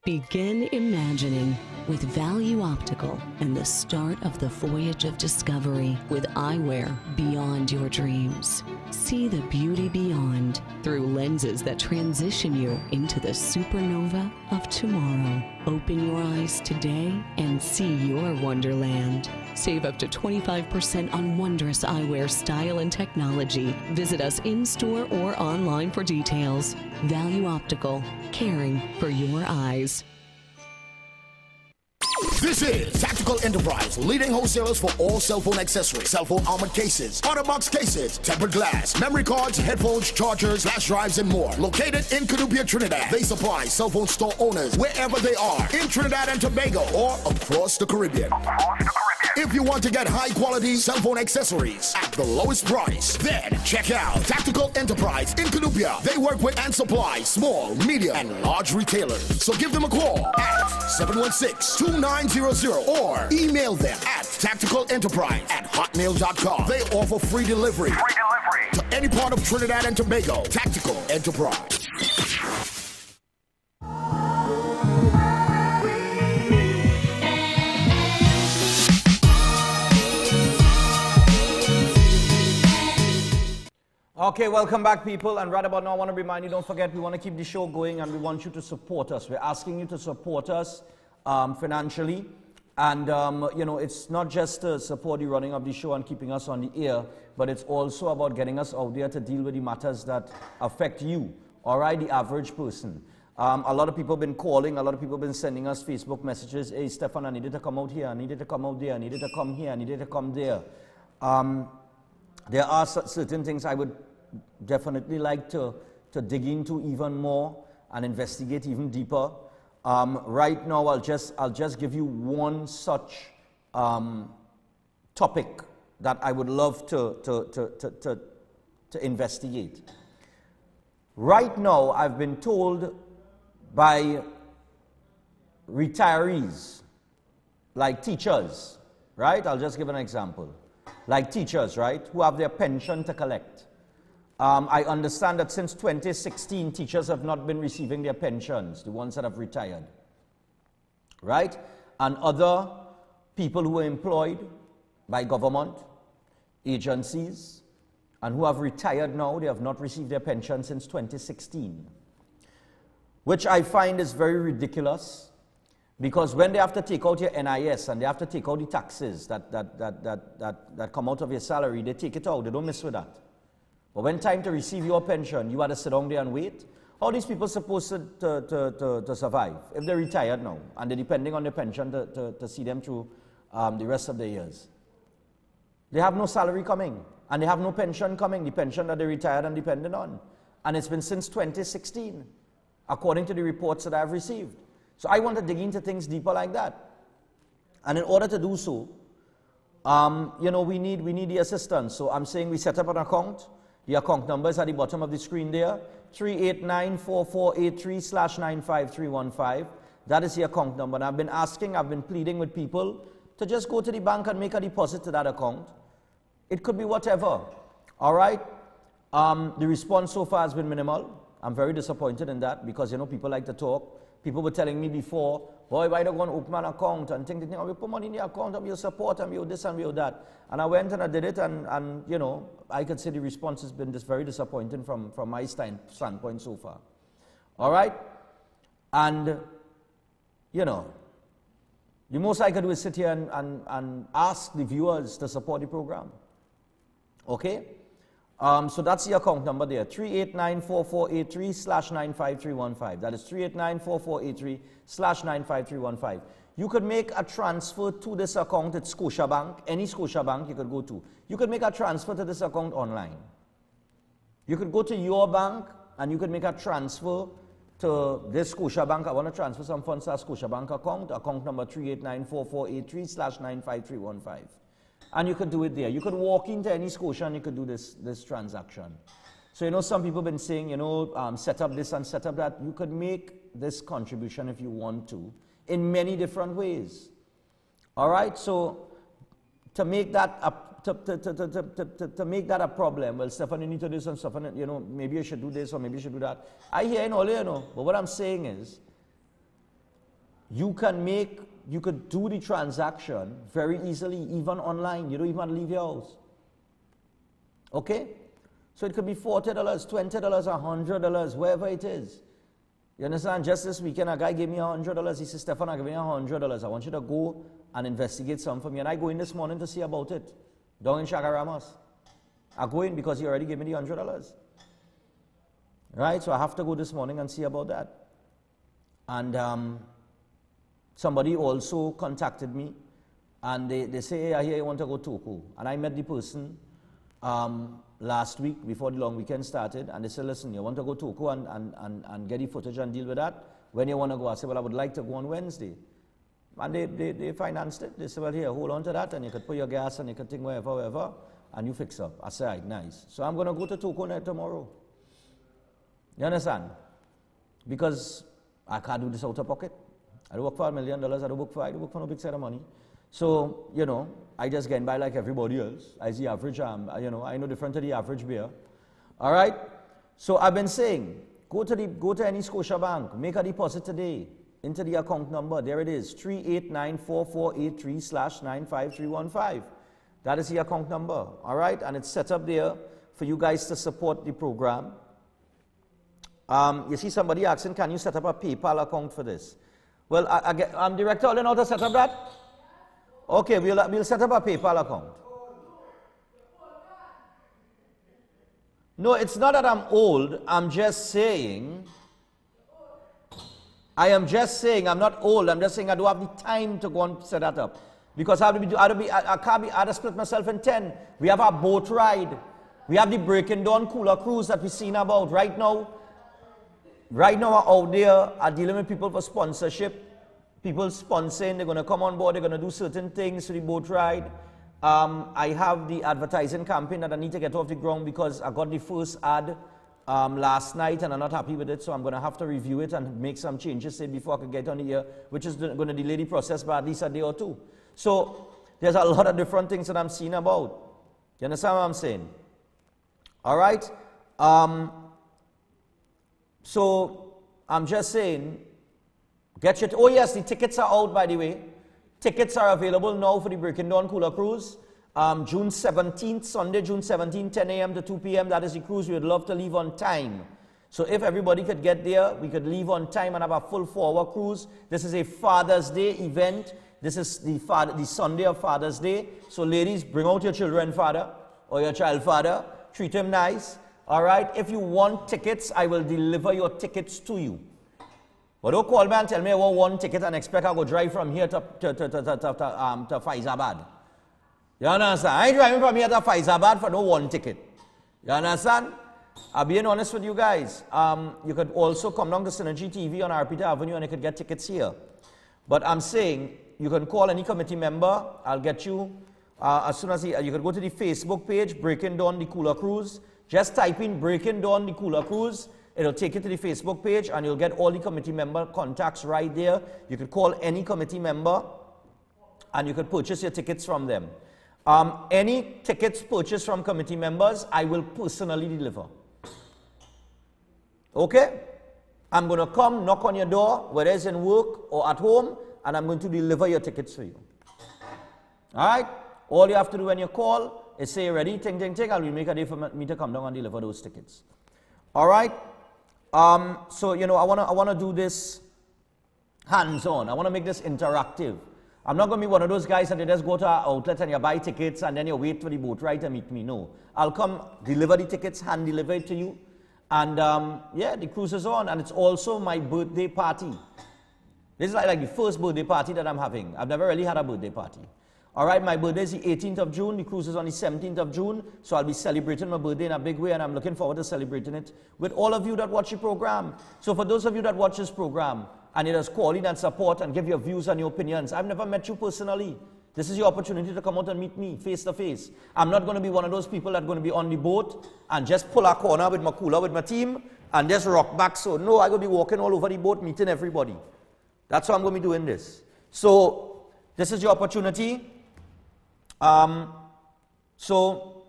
Begin imagining with Value Optical and the start of the voyage of discovery with eyewear beyond your dreams. See the beauty beyond through lenses that transition you into the supernova of tomorrow. Open your eyes today and see your wonderland. Save up to 25% on wondrous eyewear style and technology. Visit us in-store or online for details. Value Optical, caring for your eyes. This is Tactical Enterprise, leading wholesalers for all cell phone accessories, cell phone armored cases, auto box cases, tempered glass, memory cards, headphones, chargers, flash drives, and more. Located in Cunupia, Trinidad, they supply cell phone store owners wherever they are, in Trinidad and Tobago or across the Caribbean. If you want to get high quality cell phone accessories at the lowest price, then check out Tactical Enterprise in Cunupia. They work with and supply small, medium, and large retailers. So give them a call at 716-2900 or email them at tacticalenterprise@hotmail.com. They offer free delivery to any part of Trinidad and Tobago. Tactical Enterprise. Okay, welcome back, people. And right about now, I want to remind you, don't forget, we want to keep the show going and we want you to support us. We're asking you to support us financially. And, you know, it's not just to support the running of the show and keeping us on the air, but it's also about getting us out there to deal with the matters that affect you, all right, the average person. A lot of people have been calling, a lot of people have been sending us Facebook messages. Hey, Stephan, I needed to come out here, I needed to come out there, I needed to come here, I needed to come there. There are certain things I would definitely like to dig into even more and investigate even deeper. Right now, I'll just give you one such topic that I would love to investigate. Right now, I've been told by retirees, like teachers, right? I'll just give an example. Like teachers, right, who have their pension to collect. I understand that since 2016, teachers have not been receiving their pensions, the ones that have retired, right? And other people who are employed by government, agencies, and who have retired now, they have not received their pension since 2016, which I find is very ridiculous. Because when they have to take out your NIS and they have to take out the taxes that come out of your salary, they take it out. They don't mess with that. But when time to receive your pension, you have to sit down there and wait. How are these people supposed to survive if they're retired now and they're depending on their pension to see them through the rest of their years? They have no salary coming and they have no pension coming, the pension that they retired and dependent on. And it's been since 2016, according to the reports that I've received. So I want to dig into things deeper like that. And in order to do so, you know, we need the assistance. So I'm saying we set up an account. The account number is at the bottom of the screen there, 389-4483/95315. That is the account number. And I've been pleading with people to just go to the bank and make a deposit to that account. It could be whatever, all right? The response so far has been minimal. I'm very disappointed in that because, you know, people like to talk. People were telling me before, boy, why don't you go and open an account and think, oh, we put money in the account and we'll support and we'll this and we'll that. And I went and I did it and you know, I could say the response has been very disappointing from my standpoint so far. All right? And, you know, the most I could do is sit here and ask the viewers to support the program. Okay? So that's the account number there, 389-4483/95315. That is 389-4483/95315. You could make a transfer to this account at Scotiabank, any Scotiabank you could go to. You could make a transfer to this account online. You could go to your bank and you could make a transfer to this Scotiabank. I want to transfer some funds to a Scotiabank account number 389-4483/95315. And you could do it there. You could walk into any Scotia and you could do this transaction. So, you know, some people have been saying, you know, set up this and set up that. You could make this contribution if you want to in many different ways. All right? So, to make that a problem, well, Stephan, you need to do this and Stephan, you know, maybe you should do this or maybe you should do that. I hear all, you know, but what I'm saying is, you could do the transaction very easily, even online. You don't even leave your house. Okay? So it could be $40, $20, $100, wherever it is. You understand? Just this weekend, a guy gave me $100. He said, Stephan, I give you $100. I want you to go and investigate something for me. And I go in this morning to see about it. Down in Chagaramas. I go in because he already gave me the $100. Right? So I have to go this morning and see about that. And, somebody also contacted me, and they say, hey, I hear you want to go to Toko. And I met the person last week before the long weekend started, and they said, listen, you want to go to Toko and get the footage and deal with that? When you want to go? I said, well, I would like to go on Wednesday. And they financed it. They said, well, here, hold on to that, and you could put your gas, and you could take wherever, and you fix up. I said, right, nice. So I'm going to go to Toko tomorrow. You understand? Because I can't do this out of pocket. I don't work for $1 million. I don't work for no big set of money. So, you know, I just get by like everybody else. I see average, you know, I know different to the average beer. All right? So I've been saying, go to any Scotia bank, make a deposit today into the account number. There it is, 3894483/95315. That is the account number. All right? And it's set up there for you guys to support the program. You see somebody asking, can you set up a PayPal account for this? Well, I'm Director, I don't know how to set up that. Okay, we'll set up a PayPal account. No, it's not that I'm old. I'm just saying, I'm not old. I'm just saying I don't have the time to go and set that up. Because I have to split myself in 10. We have our boat ride. We have the Breaking Dawn cooler cruise that we've seen about right now. Right now, we're out there dealing with people for sponsorship. People sponsoring, they're going to come on board, they're going to do certain things to the boat ride. I have the advertising campaign that I need to get off the ground because I got the first ad last night and I'm not happy with it, so I'm going to have to review it and make some changes before I can get on the air, which is going to delay the process by at least a day or two. So there's a lot of different things that I'm seeing about. You understand what I'm saying? All right? So I'm just saying, get your, oh yes, the tickets are out, by the way. Tickets are available now for the Breaking Dawn Cooler Cruise. June 17th, Sunday, June 17th, 10 a.m. to 2 p.m. That is the cruise. We would love to leave on time. So if everybody could get there, we could leave on time and have a full 4-hour cruise. This is a Father's Day event. This is the Sunday of Father's Day. So ladies, bring out your children father or your child father. Treat him nice. All right? If you want tickets, I will deliver your tickets to you. But don't call me and tell me I want one ticket and expect I go drive from here to Faizabad. You understand? I ain't driving from here to Faizabad for no one ticket. You understand? I'm being honest with you guys. You could also come down to Synergy TV on Arpita Avenue and you could get tickets here. But I'm saying, you can call any committee member. I'll get you, as soon as you could go to the Facebook page, Breaking Dawn the Cooler Cruise. Just type in Breaking Dawn the Cooler Cruise. It'll take you to the Facebook page and you'll get all the committee member contacts right there. You could call any committee member and you could purchase your tickets from them. Any tickets purchased from committee members, I will personally deliver. Okay? I'm going to come, knock on your door, whether it's in work or at home, and I'm going to deliver your tickets for you. All right? All you have to do when you call is say, ready, ting, ting, ting, and we'll make a day for me to come down and deliver those tickets. All right? So, you know, I want to do this hands-on. I want to make this interactive. I'm not going to be one of those guys that you just go to our outlet and you buy tickets and then you wait for the boat ride to meet me. No. I'll come, deliver the tickets, hand deliver it to you. And, yeah, the cruise is on. And it's also my birthday party. This is like the first birthday party that I'm having. I've never really had a birthday party. All right, my birthday is the 18th of June. The cruise is on the 17th of June. So I'll be celebrating my birthday in a big way, and I'm looking forward to celebrating it with all of you that watch the program. So for those of you that watch this program, and it has call in and support and give your views and your opinions, I've never met you personally. This is your opportunity to come out and meet me face to face. I'm not going to be one of those people that are going to be on the boat and just pull a corner with my cooler with my team and just rock back. So no, I'm going to be walking all over the boat, meeting everybody. That's how I'm going to be doing this. So this is your opportunity. So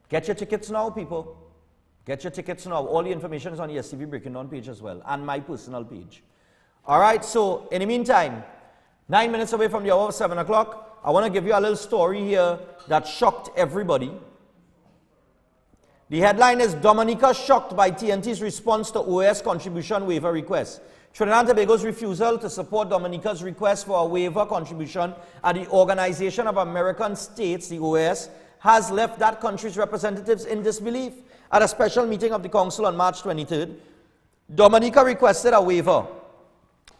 get your tickets now, people. Get your tickets now. All the information is on the STV Breaking Dawn page as well, and my personal page. All right, so in the meantime, 9 minutes away from the hour of 7 o'clock, I want to give you a little story here that shocked everybody. The headline is, Dominica shocked by TNT's response to OAS contribution waiver request. Trinidad and Tobago's refusal to support Dominica's request for a waiver contribution at the Organization of American States, the OAS, has left that country's representatives in disbelief. At a special meeting of the Council on March 23rd, Dominica requested a waiver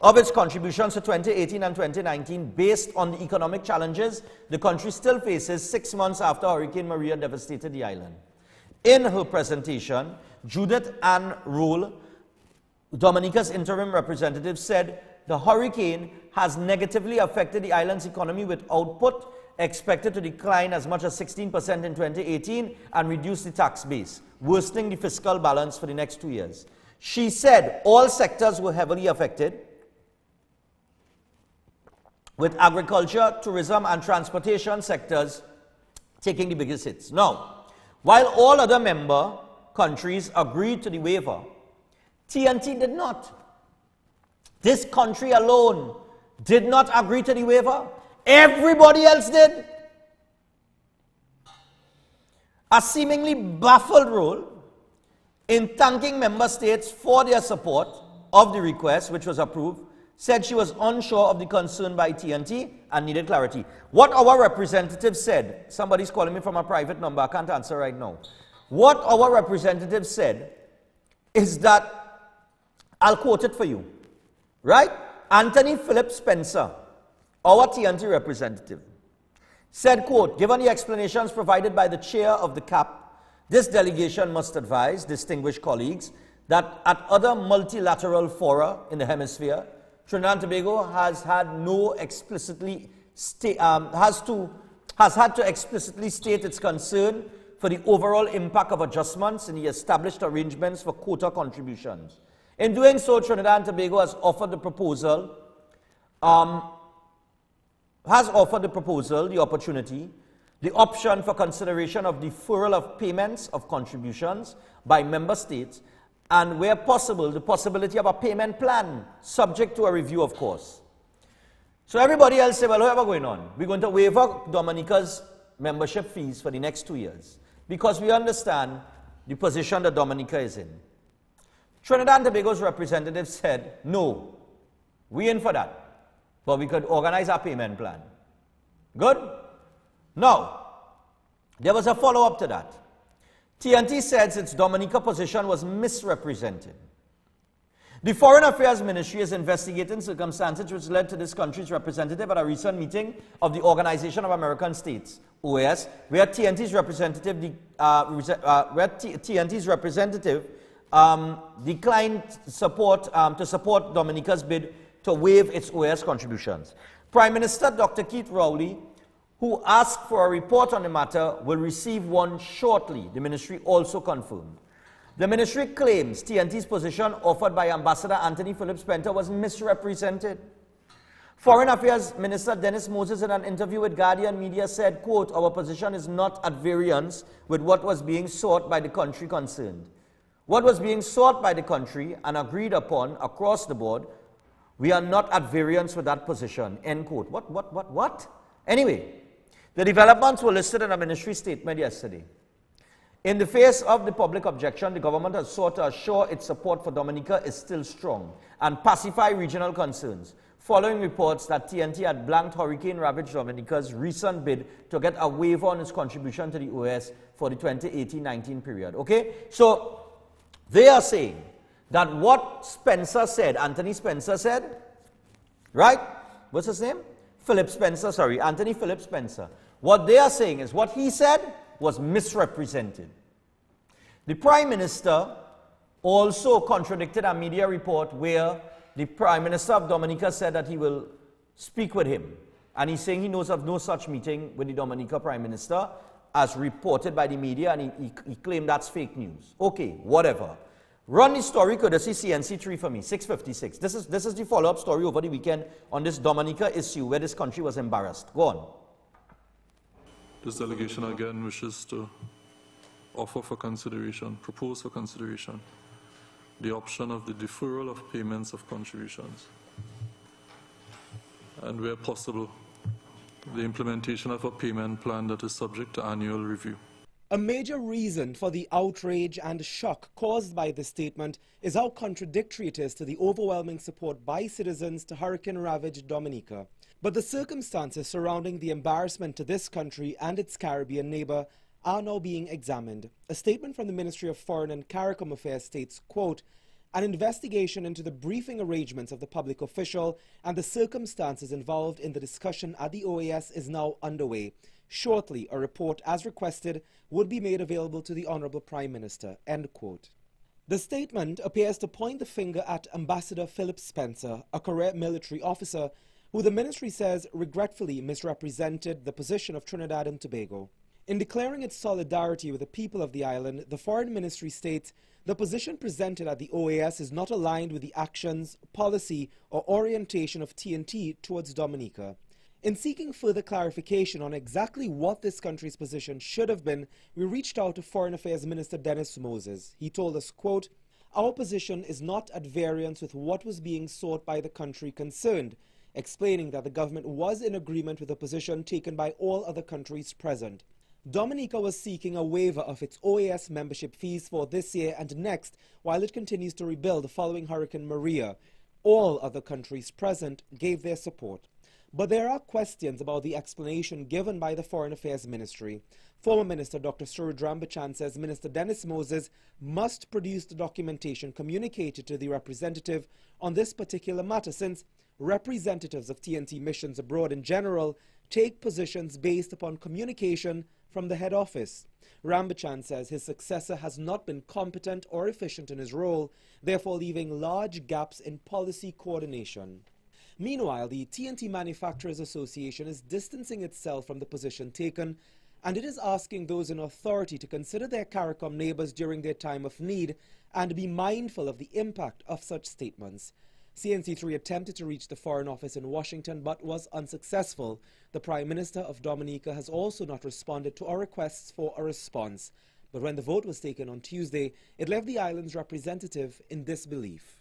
of its contributions to 2018 and 2019 based on the economic challenges the country still faces 6 months after Hurricane Maria devastated the island. In her presentation, Judith Ann Rule, Dominica's interim representative, said the hurricane has negatively affected the island's economy, with output expected to decline as much as 16% in 2018 and reduce the tax base, worsening the fiscal balance for the next 2 years. She said all sectors were heavily affected, with agriculture, tourism, and transportation sectors taking the biggest hits. Now, while all other member countries agreed to the waiver, TNT did not. This country alone did not agree to the waiver. Everybody else did. A seemingly baffled role in thanking member states for their support of the request, which was approved, said she was unsure of the concern by TNT and needed clarity. What our representative said, somebody's calling me from a private number, I can't answer right now. What our representative said is that, I'll quote it for you, right? Anthony Phillip Spencer, our TNT representative, said, quote, given the explanations provided by the chair of the CAP, this delegation must advise distinguished colleagues that at other multilateral fora in the hemisphere, Trinidad and Tobago has had had to explicitly state its concern for the overall impact of adjustments in the established arrangements for quota contributions. In doing so, Trinidad and Tobago has offered the proposal, the option for consideration of deferral of payments of contributions by member states, and where possible, the possibility of a payment plan, subject to a review, of course. So everybody else say, well, whatever going on, we're going to waive Dominica's membership fees for the next 2 years, because we understand the position that Dominica is in. Trinidad and Tobago's representative said, no, we in for that, but we could organize our payment plan. Good? Now, there was a follow-up to that. TNT says its Dominica position was misrepresented. The Foreign Affairs Ministry is investigating circumstances which led to this country's representative at a recent meeting of the Organization of American States, OAS, where TNT's representative declined to support Dominica's bid to waive its OAS contributions. Prime Minister Dr. Keith Rowley, who asked for a report on the matter, will receive one shortly, the ministry also confirmed. The ministry claims TNT's position offered by Ambassador Anthony Phillip Spencer was misrepresented. Foreign Affairs Minister Dennis Moses, in an interview with Guardian Media, said, quote, our position is not at variance with what was being sought by the country concerned. What was being sought by the country and agreed upon across the board, we are not at variance with that position, end quote. What? Anyway, the developments were listed in a ministry statement yesterday. In the face of the public objection, the government has sought to assure its support for Dominica is still strong and pacify regional concerns, following reports that TNT had blanked hurricane-ravaged Dominica's recent bid to get a waiver on its contribution to the OAS for the 2018-19 period. Okay? So, they are saying that what Spencer said, Anthony Spencer said, right? What's his name? Anthony Phillip Spencer. What they are saying is what he said was misrepresented. The Prime Minister also contradicted a media report where the Prime Minister of Dominica said that he will speak with him. And he's saying he knows of no such meeting with the Dominica Prime Minister as reported by the media, and he claimed that's fake news. Okay, whatever. Run the story courtesy CNC3 for me, 656. This is the follow-up story over the weekend on this Dominica issue where this country was embarrassed. Go on. This delegation again wishes to offer for consideration, propose for consideration, the option of the deferral of payments of contributions, and where possible, the implementation of a payment plan that is subject to annual review. A major reason for the outrage and shock caused by this statement is how contradictory it is to the overwhelming support by citizens to hurricane-ravaged Dominica. But the circumstances surrounding the embarrassment to this country and its Caribbean neighbor are now being examined. A statement from the Ministry of Foreign and CARICOM Affairs states, quote, An investigation into the briefing arrangements of the public official and the circumstances involved in the discussion at the OAS is now underway. Shortly, a report, as requested, would be made available to the Honorable Prime Minister." End quote. The statement appears to point the finger at Ambassador Phillip Spencer, a career military officer who the ministry says regretfully misrepresented the position of Trinidad and Tobago. In declaring its solidarity with the people of the island, the Foreign Ministry states the position presented at the OAS is not aligned with the actions, policy, or orientation of TNT towards Dominica. In seeking further clarification on exactly what this country's position should have been, we reached out to Foreign Affairs Minister Dennis Moses. He told us, quote, "Our position is not at variance with what was being sought by the country concerned," explaining that the government was in agreement with the position taken by all other countries present. Dominica was seeking a waiver of its OAS membership fees for this year and next while it continues to rebuild following Hurricane Maria. All other countries present gave their support. But there are questions about the explanation given by the Foreign Affairs Ministry. Former Minister Dr. Surajrambachan says Minister Dennis Moses must produce the documentation communicated to the representative on this particular matter, since representatives of TNT missions abroad in general take positions based upon communication from the head office. Rambachan says his successor has not been competent or efficient in his role, therefore leaving large gaps in policy coordination. Meanwhile, the TNT Manufacturers Association is distancing itself from the position taken, and it is asking those in authority to consider their CARICOM neighbors during their time of need and be mindful of the impact of such statements. CNC3 attempted to reach the Foreign Office in Washington but was unsuccessful. The Prime Minister of Dominica has also not responded to our requests for a response. But when the vote was taken on Tuesday, it left the island's representative in disbelief.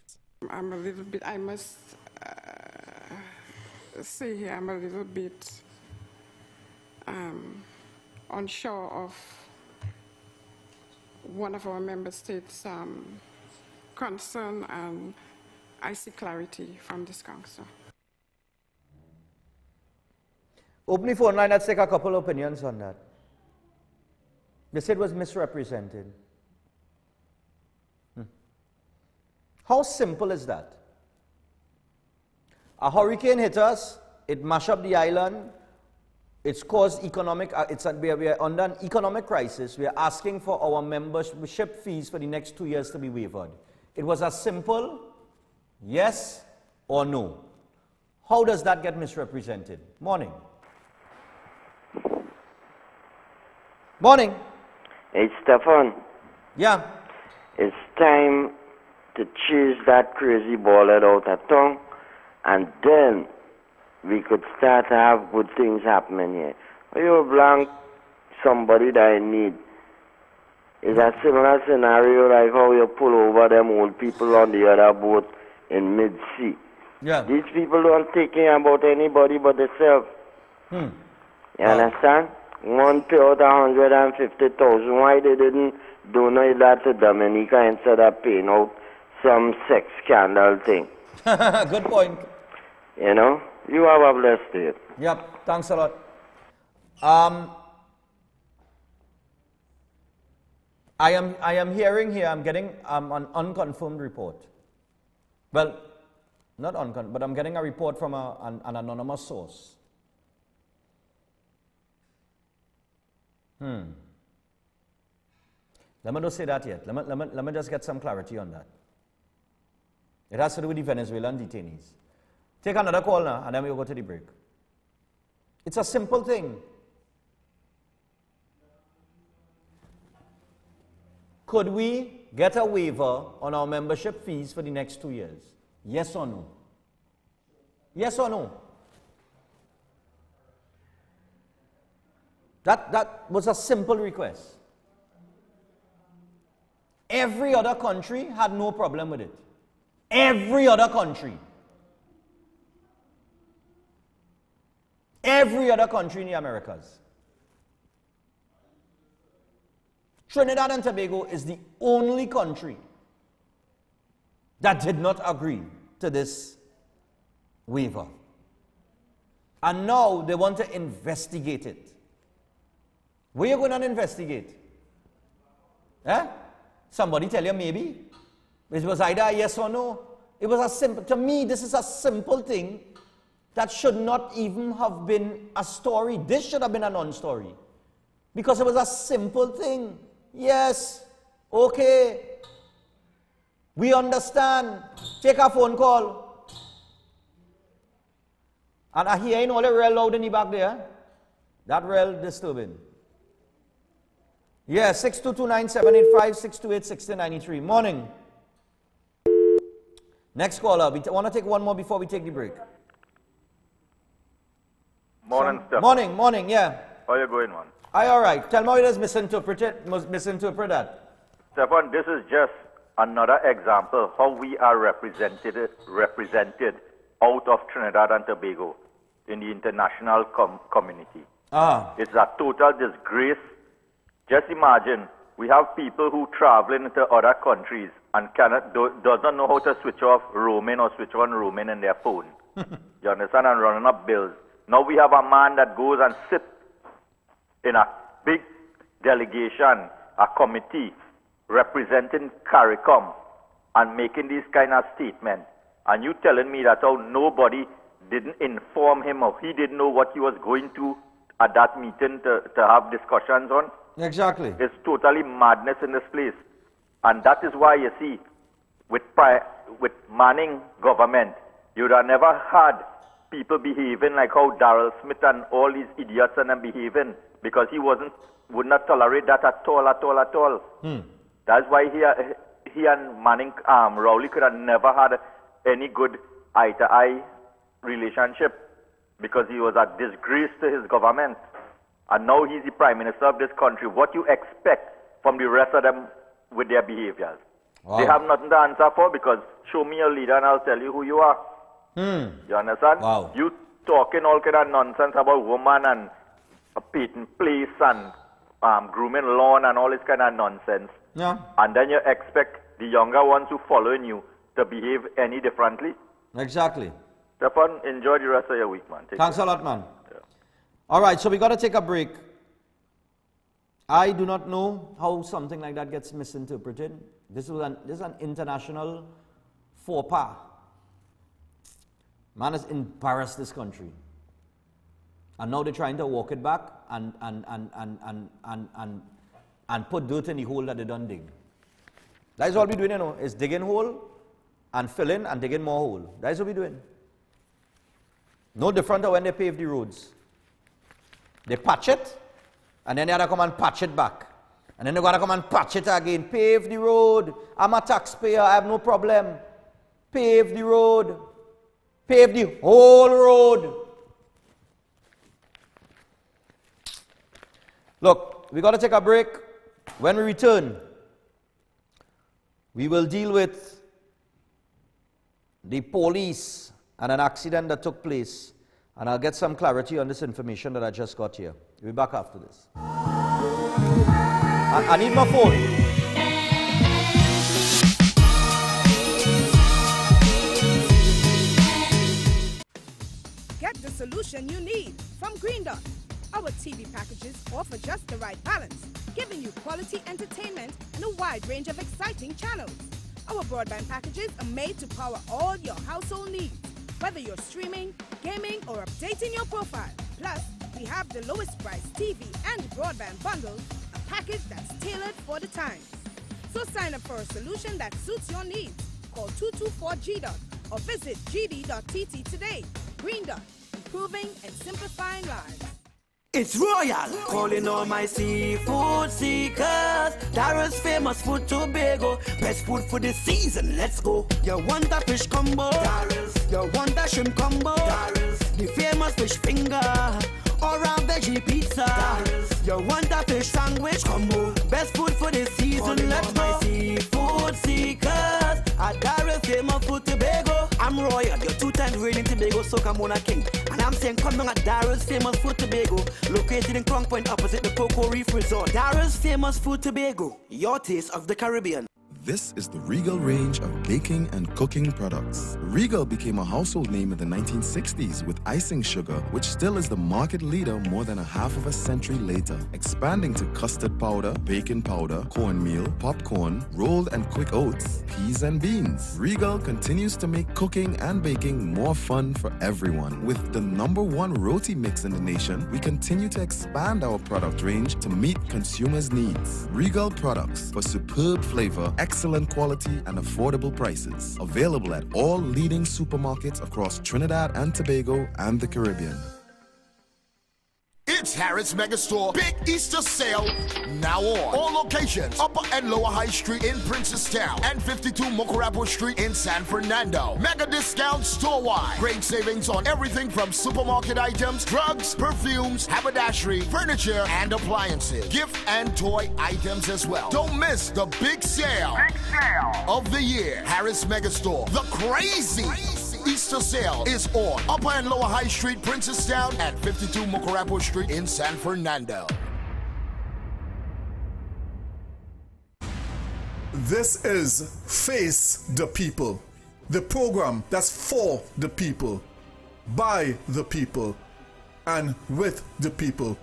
I'm a little bit, I must say here, I'm a little bit unsure of one of our member states' concern, and I see clarity from this council. Open the phone line, let's take a couple opinions on that. They said it was misrepresented. How simple is that? A hurricane hit us, it mashed up the island, it's caused economic, we are under an economic crisis. We are asking for our membership fees for the next 2 years to be waived. It was as simple, yes or no. How does that get misrepresented? Morning. Morning. Hey, Stephan. Yeah. It's time to chase that crazy ballhead out of town, and then we could start to have good things happening here. You blank somebody that I need. It's a similar scenario like how you pull over them old people on the other boat in mid-sea. Yeah. These people don't take care about anybody but themselves. You understand? One pay out 150,000. Why they didn't donate that to Dominica instead of paying out some sex scandal thing? Good point. You know? You have a blessed day. Yep, thanks a lot. I am hearing here, I'm getting an unconfirmed report. Well, not unconfirmed, but I'm getting a report from an anonymous source. Let me not say that yet. Let me just get some clarity on that. It has to do with the Venezuelan detainees. Take another call now, and then we'll go to the break. It's a simple thing. Could we get a waiver on our membership fees for the next 2 years? Yes or no? Yes or no? That was a simple request. Every other country had no problem with it. Every other country. Every other country in the Americas. Trinidad and Tobago is the only country that did not agree to this waiver. And now they want to investigate it. Where are you going to investigate? Eh? Somebody tell you maybe? It was either a yes or no. It was a simple, to me, this is a simple thing that should not even have been a story. This should have been a non-story. Because it was a simple thing. Yes, okay, we understand. Take a phone call. And I hear all the rail loud in the back there. That rail disturbing. Yeah, 6229785, 628-6093. Morning. Next caller. We want to take one more before we take the break. Morning, Steph. Morning, yeah. How you going, man? All right. Tell me how it is misinterpret that. Stephan, this is just another example how we are represented out of Trinidad and Tobago in the international community. It's a total disgrace. Just imagine, we have people who traveling into other countries and doesn't know how to switch off roaming or switch on roaming in their phone. You understand? And running up bills. Now we have a man that goes and sits in a big delegation, a committee, representing CARICOM and making these kind of statements. And you telling me that how nobody didn't inform him or he didn't know what he was going to at that meeting to have discussions on? Exactly. It's totally madness in this place. And that is why you see, with Manning government, you would have never had people behaving like how Darrell Smith and all these idiots and them behaving, because he would not tolerate that at all. That's why he and Manning Rowley could have never had any good eye-to-eye relationship, because he was a disgrace to his government. And now he's the Prime Minister of this country. What you expect from the rest of them with their behaviors? Wow. They have nothing to answer for, because show me your leader and I'll tell you who you are. You understand? Wow. You talking all kind of nonsense about woman and a patent place and grooming lawn and all this kind of nonsense. Yeah. And then you expect the younger ones who following you to behave any differently? Exactly. Stephan, enjoy the rest of your week, man. Thanks a lot, man. Yeah. All right, so we got to take a break. I do not know how something like that gets misinterpreted. This is an international faux pas. Man has embarrassed this country. And now they're trying to walk it back and put dirt in the hole that they done dig. That is all we're doing, you know, is digging hole and filling and digging more hole. That is what we're doing. No different than when they pave the roads. They patch it, and then they gotta come and patch it back. And then they gotta come and patch it again. Pave the road. I'm a taxpayer, I have no problem. Pave the road. Pave the whole road. Look, we got to take a break. When we return, we will deal with the police and an accident that took place. And I'll get some clarity on this information that I just got here. We'll be back after this. I need my phone. Get the solution you need from Green Dot. Our TV packages offer just the right balance, giving you quality entertainment and a wide range of exciting channels. Our broadband packages are made to power all your household needs, whether you're streaming, gaming, or updating your profile. Plus, we have the lowest price TV and broadband bundles, a package that's tailored for the times. So sign up for a solution that suits your needs. Call 224-GDOT or visit gd.tt today. Green Dot, improving and simplifying lives. It's Royal, calling all my seafood seekers. Darrell's famous food Tobago, best food for the season, let's go. You want a fish combo? Darrell's. You want a shrimp combo? Darrell's. The famous fish finger, or a veggie pizza. Darrell's. You want a fish sandwich combo? Best food for the season, let's go. My seafood seekers, at Darrell's famous food Tobago. I'm Royal, your two-time reigning Tobago Soca Mona King. And I'm saying come down at Darrell's famous food Tobago, located in Crown Point opposite the Cocoa Reef Resort. Darrell's famous food Tobago, your taste of the Caribbean. This is the Regal range of baking and cooking products. Regal became a household name in the 1960s with icing sugar, which still is the market leader more than a half of a century later, expanding to custard powder, baking powder, cornmeal, popcorn, rolled and quick oats, peas and beans. Regal continues to make cooking and baking more fun for everyone. With the #1 roti mix in the nation, we continue to expand our product range to meet consumers' needs. Regal products for superb flavor, excellent quality, and affordable prices. Available at all leading supermarkets across Trinidad and Tobago and the Caribbean. It's Harris Megastore Big Easter Sale now on. All locations, Upper and Lower High Street in Princestown and 52 Mocorapo Street in San Fernando. Mega discounts store-wide. Great savings on everything from supermarket items, drugs, perfumes, haberdashery, furniture, and appliances. Gift and toy items as well. Don't miss the big sale of the year. Harris Megastore, the crazy Easter sale is on Upper and Lower High Street, Princestown, and 52 Mocorapo Street in San Fernando. This is Face the People, the program that's for the people, by the people, and with the people.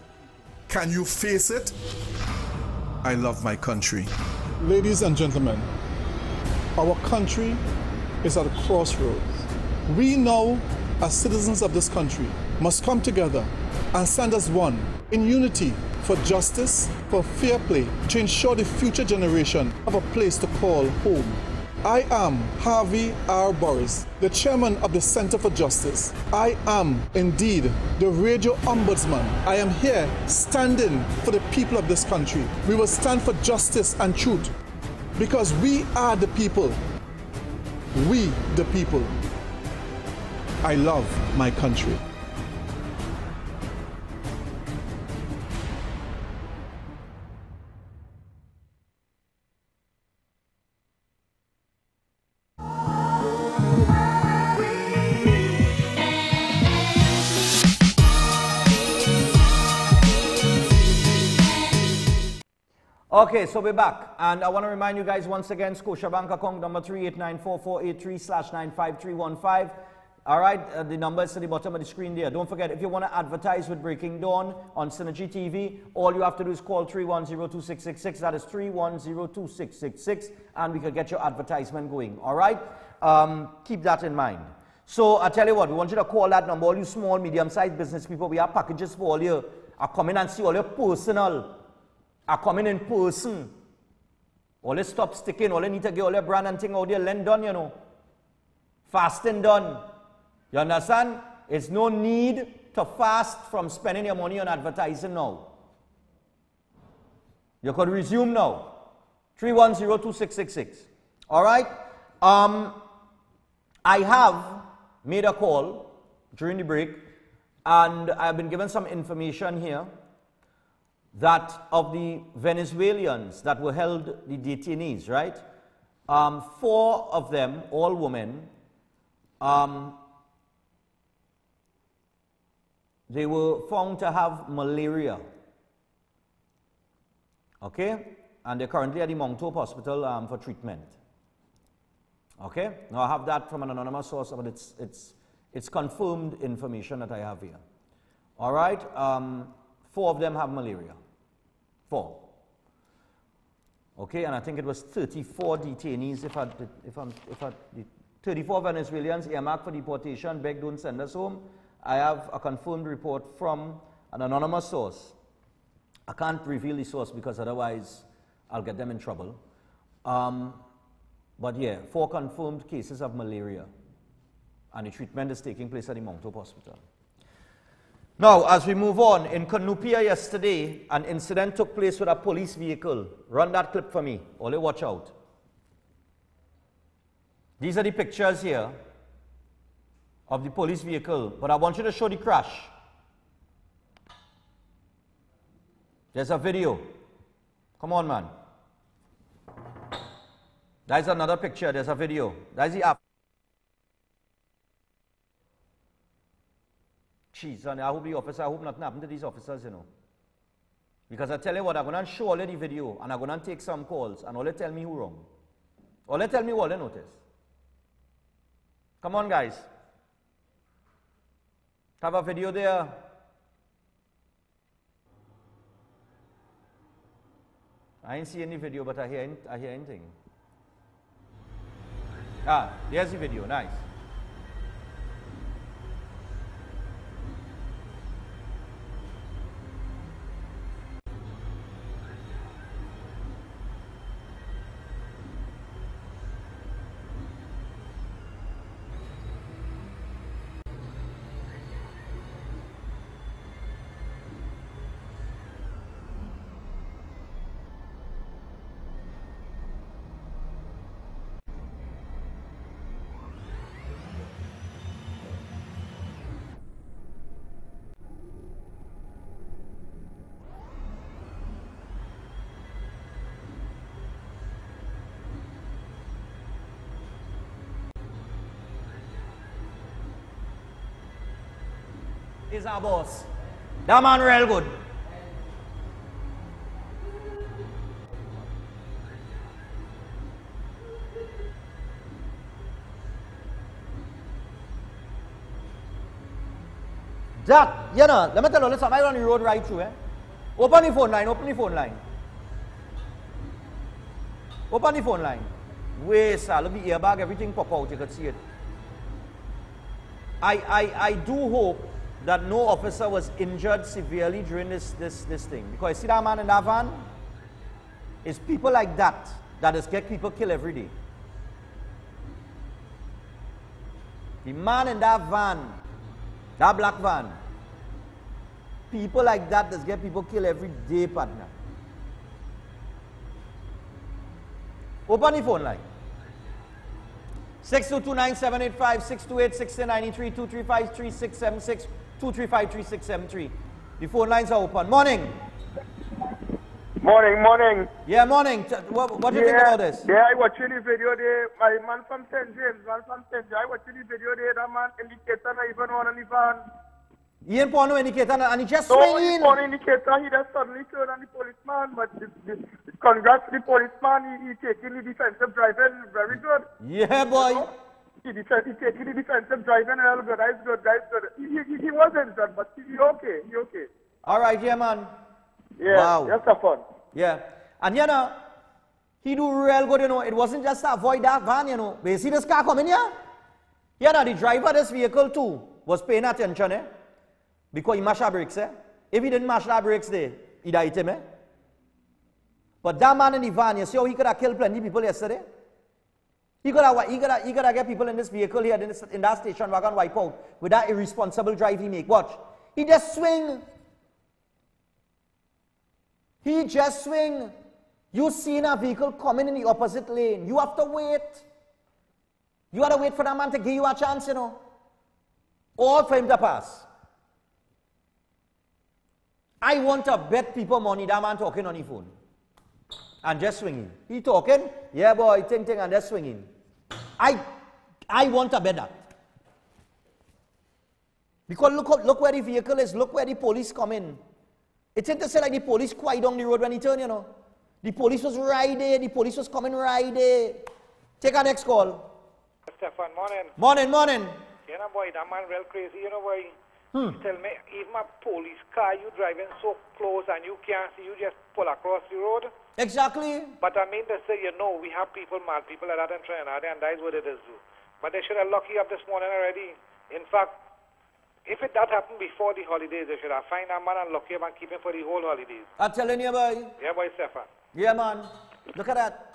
Can you face it? I love my country. Ladies and gentlemen, our country is at a crossroads. We now, as citizens of this country, must come together and stand as one in unity for justice, for fair play, to ensure the future generation have a place to call home. I am Harvey R. Boris, the chairman of the Center for Justice. I am indeed the radio ombudsman. I am here standing for the people of this country. We will stand for justice and truth because we are the people. We the people. I love my country. Okay, so we're back, and I want to remind you guys once again, Scotiabank account number 3894483/95315. All right, the number is at the bottom of the screen there. Don't forget, if you want to advertise with Breaking Dawn on Synergy TV, all you have to do is call 3102666. That is 3102666, and we can get your advertisement going. All right, keep that in mind. So I tell you what, we want you to call that number. All you small, medium-sized business people, we have packages for all you. I come in and see all your personal. I come in person. All you stop sticking. All you need to get all your brand and thing out there, lend done, you know. Fasting done. You understand? It's no need to fast from spending your money on advertising now. You could resume now. 3102666. All right? I have made a call during the break, and I've been given some information here that of the Venezuelans that were held, the detainees, right? 4 of them, all women, they were found to have malaria. Okay? And they're currently at the Mount Hope Hospital for treatment. Okay? Now I have that from an anonymous source, but it's confirmed information that I have here. All right? 4 of them have malaria. 4. Okay, and I think it was 34 detainees, 34 Venezuelans earmarked for deportation, begged don't send us home. I have a confirmed report from an anonymous source. I can't reveal the source because otherwise I'll get them in trouble. But yeah, 4 confirmed cases of malaria, and the treatment is taking place at the Mount Hope Hospital. Now, as we move on, in Canupia yesterday, an incident took place with a police vehicle. Run that clip for me. Only watch out. These are the pictures here of the police vehicle, but I want you to show the crash. There's a video. Come on, man. There's another picture. There's a video. There's the app. Jeez, I hope nothing happened to these officers, you know. Because I tell you what, I'm going to show all of the video, and I'm going to take some calls, and all they tell me who wrong. Or let's tell me what they notice. Come on, guys. Have a video there. I ain't see any video, but I hear anything. Ah, there's the video. Nice. Is our boss. That man real good. Jack, you know, let me tell you, let's somebody on the road right through, eh? Open the phone line, open the phone line. Open the phone line. Wait, sir, look at the airbag, everything pop out, you can see it. I do hope that no officer was injured severely during this thing. Because you see that man in that van? It's people like that just get people killed every day. The man in that van, that black van, people like that just get people killed every day, partner. Open the phone line. 6229785, 628-1693, 235-3676, 235-3673. The phone lines are open. Morning. Morning. Yeah, morning. What do you think about this? Yeah, I watched the video there. My man from St. James, I watched the video there. That man indicator not even on the van. He ain't put no indicator and he just swing in. He put no indicator, he just suddenly turned on the policeman. But congrats to the policeman, he taking the defensive driving very good. Yeah, boy. You know? He taking the defensive driving real good. That's good. He was injured, but he okay. He okay. All right, yeah, man. Yeah, wow. That's a fun. Yeah. And you know, he do real good, you know. It wasn't just to avoid that van, you know. But you see this car coming here? Yeah, now the driver of this vehicle too was paying attention, eh? Because he mashed our brakes, eh? If he didn't mash our brakes there, he'd hit him, eh? But that man in the van, you see how he could have killed plenty of people yesterday? He could have get people in this vehicle here, in that station wagon wipe out with that irresponsible drive he make. Watch. He just swing. He just swing. You seen a vehicle coming in the opposite lane. You have to wait. You have to wait for that man to give you a chance, you know. Or for him to pass. I want to bet people money that man talking on the phone. And just swinging. He talking, yeah boy, ting, and just swinging. I want to bet that. Because look where the vehicle is, look where the police come in. It's interesting like the police quiet down the road when he turn, you know. The police was right there, the police was coming right there. Take our next call. Stephan, morning. Morning. You know boy, that man real crazy, you know boy. Tell me, even a police car, you driving so close and you can't see, you just pull across the road. Exactly. But I mean to say, you know, we have people, mad people like that in Trinidad, and that's what it is. But they should have locked you up this morning already. In fact, if that happened before the holidays, they should have find that man and lock him and keep him for the whole holidays. I'm telling you, boy. Yeah, boy, Stephan. Yeah, man. Look at that.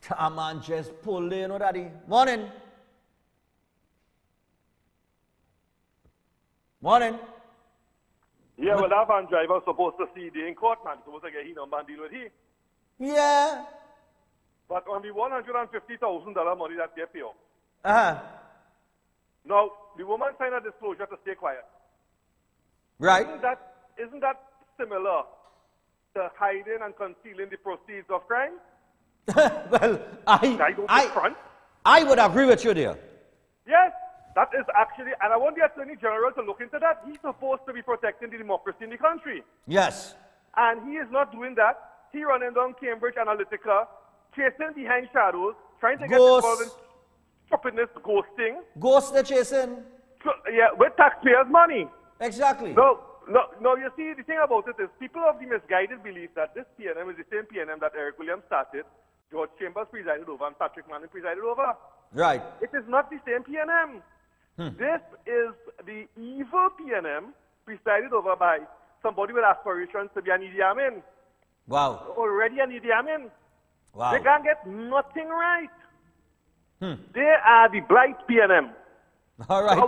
That man just pulled in, you know, daddy. Morning. Yeah, well, that van driver supposed to see the in court, man. Supposed to get him on deal with him. Yeah. But on the $150,000 money that they pay off. Now, the woman signed a disclosure to stay quiet. Right. Isn't that similar to hiding and concealing the proceeds of crime? Well, I would agree with you there. Yes. That is actually, and I want the Attorney General to look into that. He's supposed to be protecting the democracy in the country. Yes. And he is not doing that. see running down Cambridge Analytica, chasing behind shadows, trying to get Ghost. involved in stupidness, ghosting. Ghost they're chasing. So, yeah, with taxpayers' money. Exactly. No, you see, the thing about it is people have the misguided belief that this PNM is the same PNM that Eric Williams started, George Chambers presided over, and Patrick Manning presided over. Right. It is not the same PNM. This is the evil PNM presided over by somebody with aspirations to be an Idi Amin. Wow. Already an Idi Amin. Wow. They can't get nothing right. They are the blight PNM. All right, I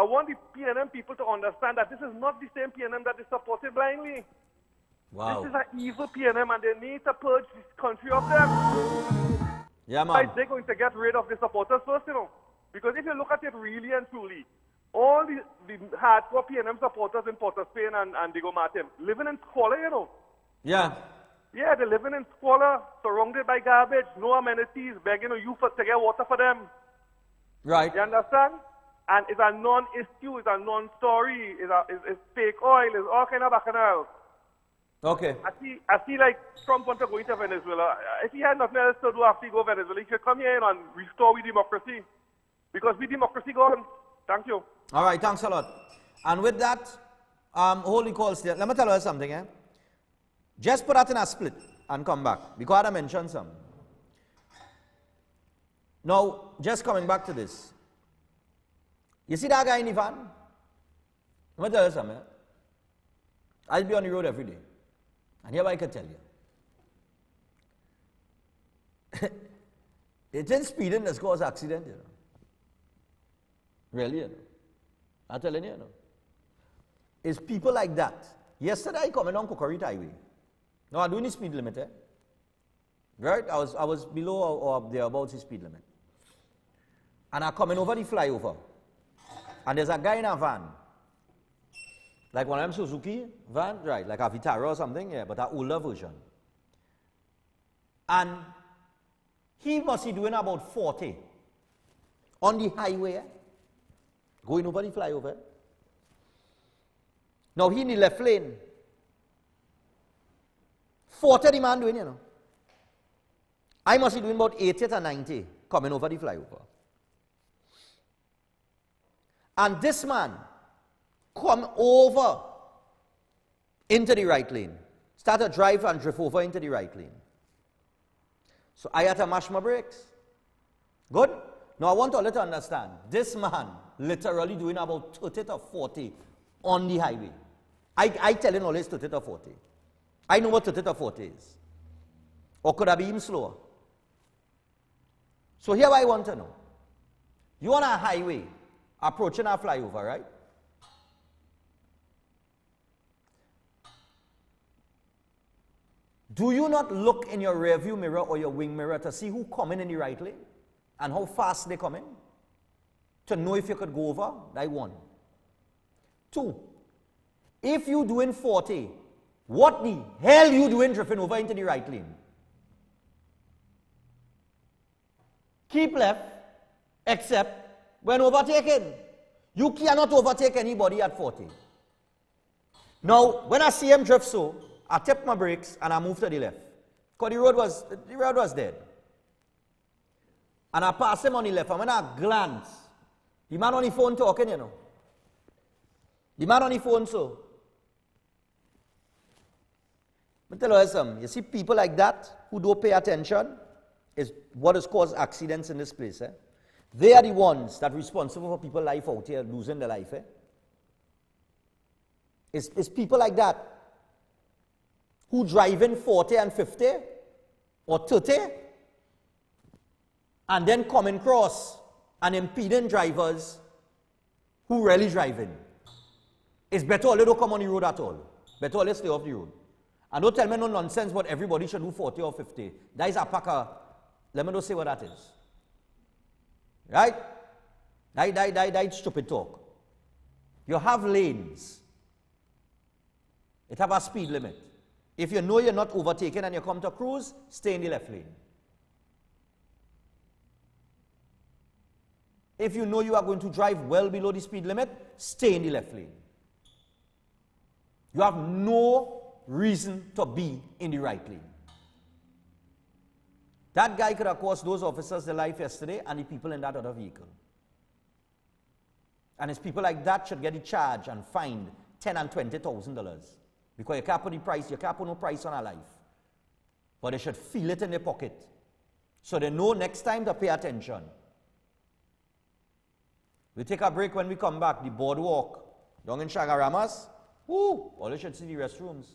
want the PNM people to understand that this is not the same PNM that is supported blindly. Wow. This is an evil PNM and they need to purge this country of them. Yeah, man. They're going to get rid of the supporters first, you know. Because if you look at it really and truly, all the hardcore PNM supporters in Port of Spain and Diego Martin living in squalor, you know. Yeah. Yeah, they're living in squalor, surrounded by garbage, no amenities, begging you to get water for them. Right. You understand? And it's a non-issue, it's a non-story, it's fake oil, it's all kind of bacchanal. Okay. I see like Trump wants to go into Venezuela. If he had nothing else to do after he go to Venezuela, he should come here and restore we democracy. Because we democracy gone. Thank you. All right, thanks a lot. And with that, holy calls there. Let me tell you something, eh? Just put that in a split and come back. Because I mentioned some. Now, just coming back to this. You see that guy in the van? Let me tell you something. Eh? I'll be on the road every day. And here I can tell you. It ain't speeding that causes accident, you know. Really, you know. I'm telling you, you know. It's people like that. Yesterday I coming on Cocorita Highway. Now I'm doing the speed limit, eh? Right? I was below or thereabouts the speed limit. And I'm coming over the flyover. And there's a guy in a van. Like one of them Suzuki van, right? Like a Vitara or something, yeah, but an older version. And he must be doing about 40 on the highway, eh? Going over the flyover. Now he in the left lane. 40 the man doing, you know. I must be doing about 80 to 90 coming over the flyover. And this man come over into the right lane. Start to drive and drift over into the right lane. So I had to mash my brakes. Good? Now I want all you to understand, this man literally doing about 30 to 40 on the highway. I tell him always 30 to 40. I know what 30 to 40 is. Or could I be even slower? So here I want to know. You're on a highway, approaching a flyover, right? Do you not look in your rearview mirror or your wing mirror to see who coming in the right lane? And how fast they come in? To know if you could go over? That one. 2, if you doing 40, what the hell you doing drifting over into the right lane? Keep left, except when overtaken. You cannot overtake anybody at 40. Now, when I see him drift so, I tap my brakes and I move to the left. Because the road was dead. And I pass him on the left, and when I glance, the man on the phone talking, you know. The man on the phone, so. But tell you something, you see people like that who don't pay attention is what has caused accidents in this place. Eh? They are the ones that are responsible for people's life out here losing their life. Eh? It's people like that who driving 40 and 50 or 30 and then coming cross and impeding drivers who really driving. It's better all they don't come on the road at all. Better all they stay off the road. And don't tell me no nonsense but everybody should do 40 or 50. That is a packer. Let me not say what that is. Right? That stupid talk. You have lanes. It have a speed limit. If you know you're not overtaken and you come to cruise, stay in the left lane. If you know you are going to drive well below the speed limit, stay in the left lane. You have no reason to be in the right lane. That guy could have cost those officers their life yesterday and the people in that other vehicle. And it's people like that should get the charge and fined $10,000 and $20,000. Because you can't put the price, you can't put no price on a life. But they should feel it in their pocket. So they know next time to pay attention. We take a break. When we come back, the boardwalk down in Shagaramas, woo, all you should see the restrooms.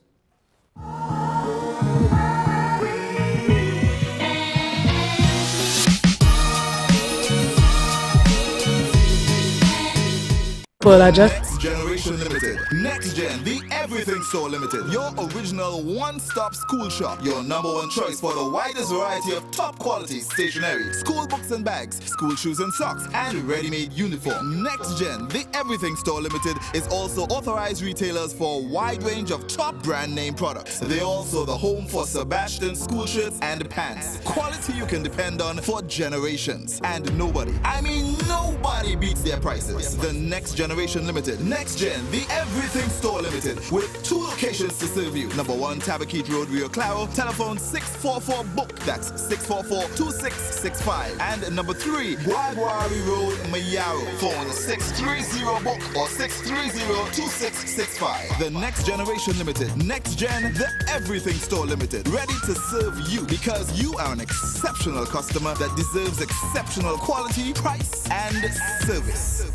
Next Generation Limited. Next Gen, the Everything Store Limited. Your original one-stop school shop. Your #1 choice for the widest variety of top quality stationery, school books and bags, school shoes and socks, and ready-made uniform. Next Gen, the Everything Store Limited is also authorized retailers for a wide range of top brand name products. They're also the home for Sebastian school shirts and pants. Quality you can depend on for generations. And nobody, I mean nobody beats their prices. The Next Generation Limited. Next Gen, the Everything Store Limited, with 2 locations to serve you. #1, Tabaquite Road, Rio Claro. Telephone 644-BOOK. That's 644-2665. And #3, Guaguari Road, Mayaro. Phone 630-BOOK or 630-2665. The Next Generation Limited. Next Gen, the Everything Store Limited. Ready to serve you because you are an exceptional customer that deserves exceptional quality, price, and service.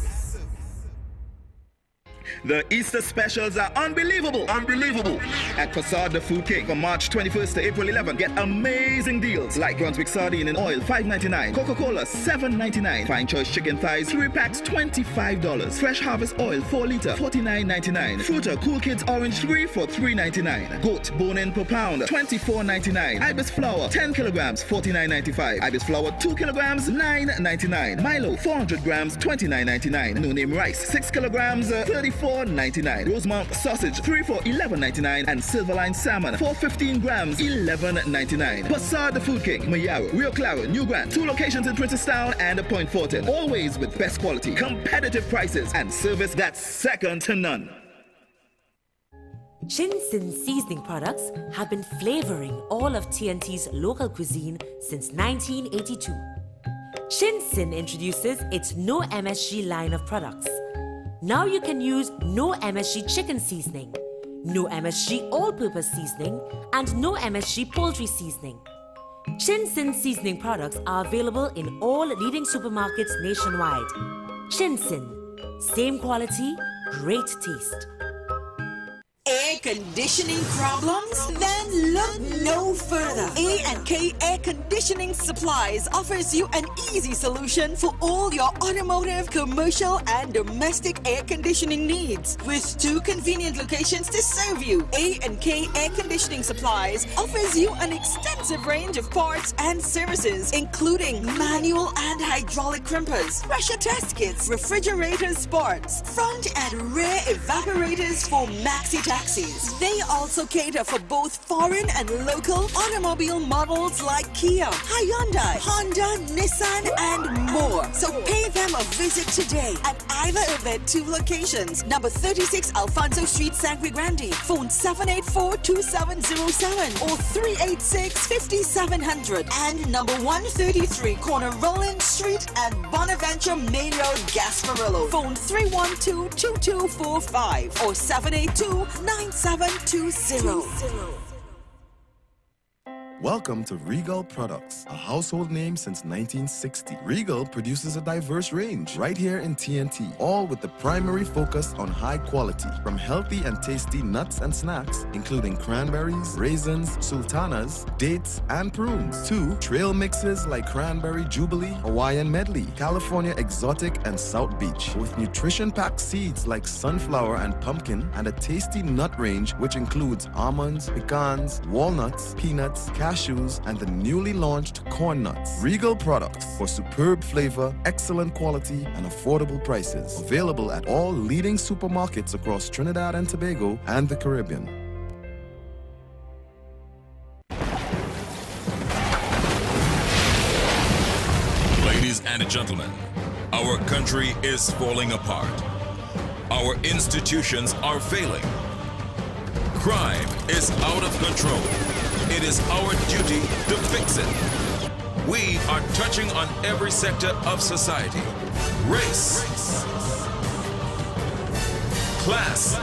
The Easter specials are unbelievable. At Facade the Food King from March 21st to April 11th. Get amazing deals like Brunswick sardine in oil, $5.99. Coca-Cola, $7.99. Fine choice chicken thighs, 3 packs, $25. Fresh Harvest oil, 4 liter, $49.99. Fruta Cool Kids orange 3 for $3.99. Goat bone-in per pound, $24.99. Ibis flour, 10 kilograms, $49.95. Ibis flour, 2 kilograms, $9.99. Milo, 400 grams, $29.99. No name rice, 6 kilograms, $34.99. Rosemount sausage, 3 for $11.99. And Silverline salmon, 415 grams, $11.99. Passard the Food King, Mayaro, Rio Claro, New Grand. 2 locations in Princestown and Point Fortin. Always with best quality, competitive prices, and service that's second to none. Chin-Sin seasoning products have been flavoring all of TNT's local cuisine since 1982. Chin-Sin introduces its No MSG line of products. Now you can use No MSG chicken seasoning, No MSG all-purpose seasoning, and No MSG poultry seasoning. Chin-Sin seasoning products are available in all leading supermarkets nationwide. Chin-Sin, same quality, great taste. Air conditioning problems? Then look no further. A&K Air Conditioning Supplies offers you an easy solution for all your automotive, commercial, and domestic air conditioning needs. With 2 convenient locations to serve you, A&K Air Conditioning Supplies offers you an extensive range of parts and services, including manual and hydraulic crimpers, pressure test kits, refrigerators parts, front and rear evaporators for maxi taxis. They also cater for both foreign and local automobile models like Kia, Hyundai, Honda, Nissan, and more. So pay them a visit today at either of their 2 locations. Number 36 Alfonso Street, Sangre Grande. Phone 784-2707 or 386-5700. And number 133 Corner Roland Street and Bonaventure Main Road, Gasparillo. Phone 312-2245 or 782-9720. Welcome to Regal Products, a household name since 1960. Regal produces a diverse range right here in TNT, all with the primary focus on high quality. From healthy and tasty nuts and snacks, including cranberries, raisins, sultanas, dates, and prunes, to trail mixes like Cranberry Jubilee, Hawaiian Medley, California Exotic, and South Beach, with nutrition-packed seeds like sunflower and pumpkin, and a tasty nut range which includes almonds, pecans, walnuts, peanuts, cashews, and the newly launched corn nuts. Regal Products for superb flavor, excellent quality, and affordable prices. Available at all leading supermarkets across Trinidad and Tobago and the Caribbean. Ladies and gentlemen, our country is falling apart. Our institutions are failing. Crime is out of control. It is our duty to fix it. We are touching on every sector of society. Race, class,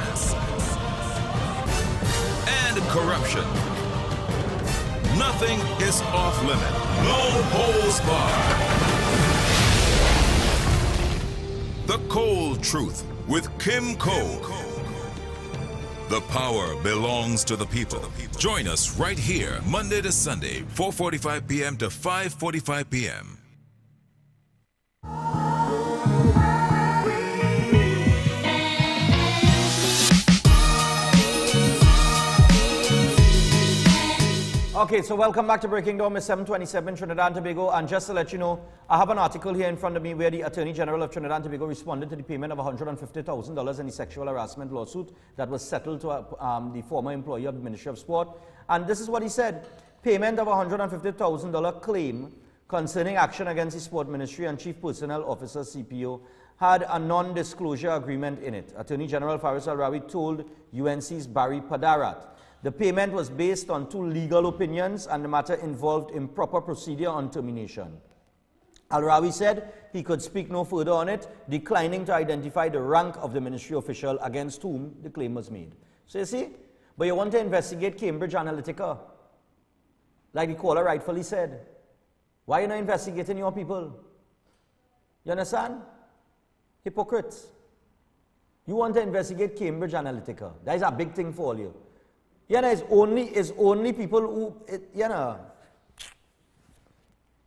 and corruption. Nothing is off limit. No holds barred. The Cold Truth with Kim Cole. The power belongs to the people. Join us right here, Monday to Sunday, 4:45 p.m. to 5:45 p.m. Okay, so welcome back to Breaking Dawn, Miss 727 Trinidad and Tobago. And just to let you know, I have an article here in front of me where the Attorney General of Trinidad and Tobago responded to the payment of $150,000 in the sexual harassment lawsuit that was settled to the former employee of the Ministry of Sport. And this is what he said. Payment of $150,000 claim concerning action against the Sport Ministry and Chief Personnel Officer CPO had a non-disclosure agreement in it. Attorney General Faris Al-Rawi told UNC's Barry Padarat. The payment was based on 2 legal opinions and the matter involved improper procedure on termination. Al-Rawi said he could speak no further on it, declining to identify the rank of the ministry official against whom the claim was made. So you see, but you want to investigate Cambridge Analytica, like the caller rightfully said. Why are you not investigating your people? You understand? Hypocrites. You want to investigate Cambridge Analytica. That is a big thing for all you. You know, it's only people who, you know.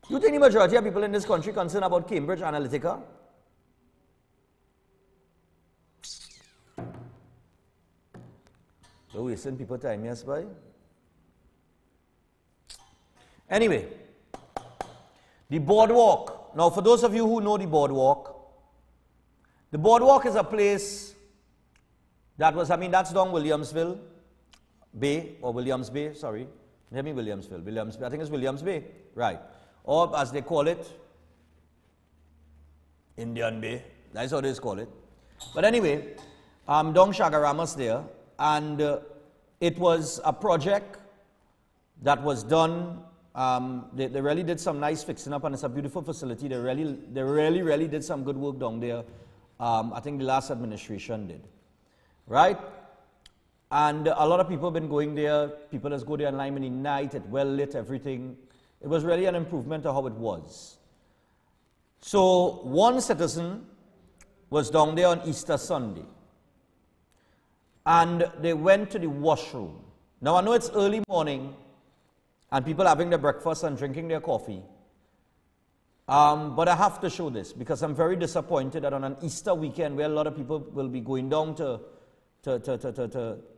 You think the majority of people in this country concerned about Cambridge Analytica? You're wasting people's time, yes, boy? Anyway, the boardwalk. Now, for those of you who know the boardwalk is a place that was, I mean, that's down Williamsville Bay, or Williams Bay, sorry. Let me Williamsville. I think it's Williams Bay, right. Or as they call it, Indian Bay. That's how they call it. But anyway, down Shagaramas there, and it was a project that was done. They really did some nice fixing up, and it's a beautiful facility. They really did some good work down there. I think the last administration did, right? And a lot of people have been going there. People just go there online in the night. It's well lit, everything. It was really an improvement to how it was. So one citizen was down there on Easter Sunday, and they went to the washroom. Now I know it's early morning, and people having their breakfast and drinking their coffee. But I have to show this because I'm very disappointed that on an Easter weekend where a lot of people will be going down to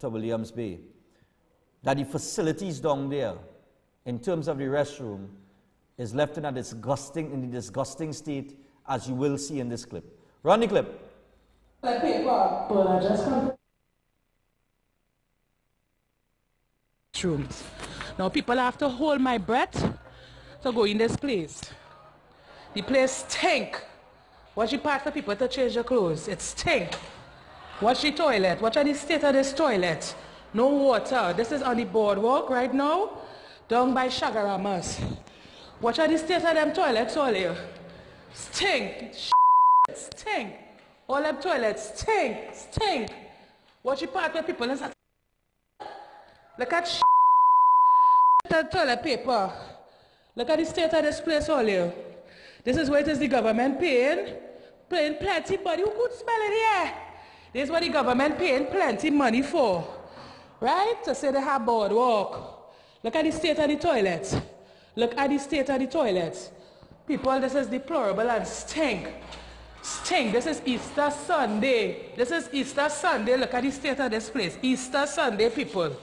Williams Bay, that the facilities down there, in terms of the restroom, is left in the disgusting state, as you will see in this clip. Run the clip. Now people have to hold my breath to go in this place. The place stink. Watch the part for people to change their clothes. It stink. Watch the toilet. Watch the state of this toilet. No water. This is on the boardwalk right now, down by Shagaramas. Watch the state of them toilets all here. Stink. Stink. All them toilets stink. Stink. Watch the part where people is. Look at the toilet paper. Look at the state of this place all here. This is where it is the government paying plenty money. Who could smell it here? This is what the government paying plenty money for. Right? To say they have boardwalk. Look at the state of the toilets. Look at the state of the toilets. People, this is deplorable and stink. Stink. This is Easter Sunday. This is Easter Sunday. Look at the state of this place. Easter Sunday, people.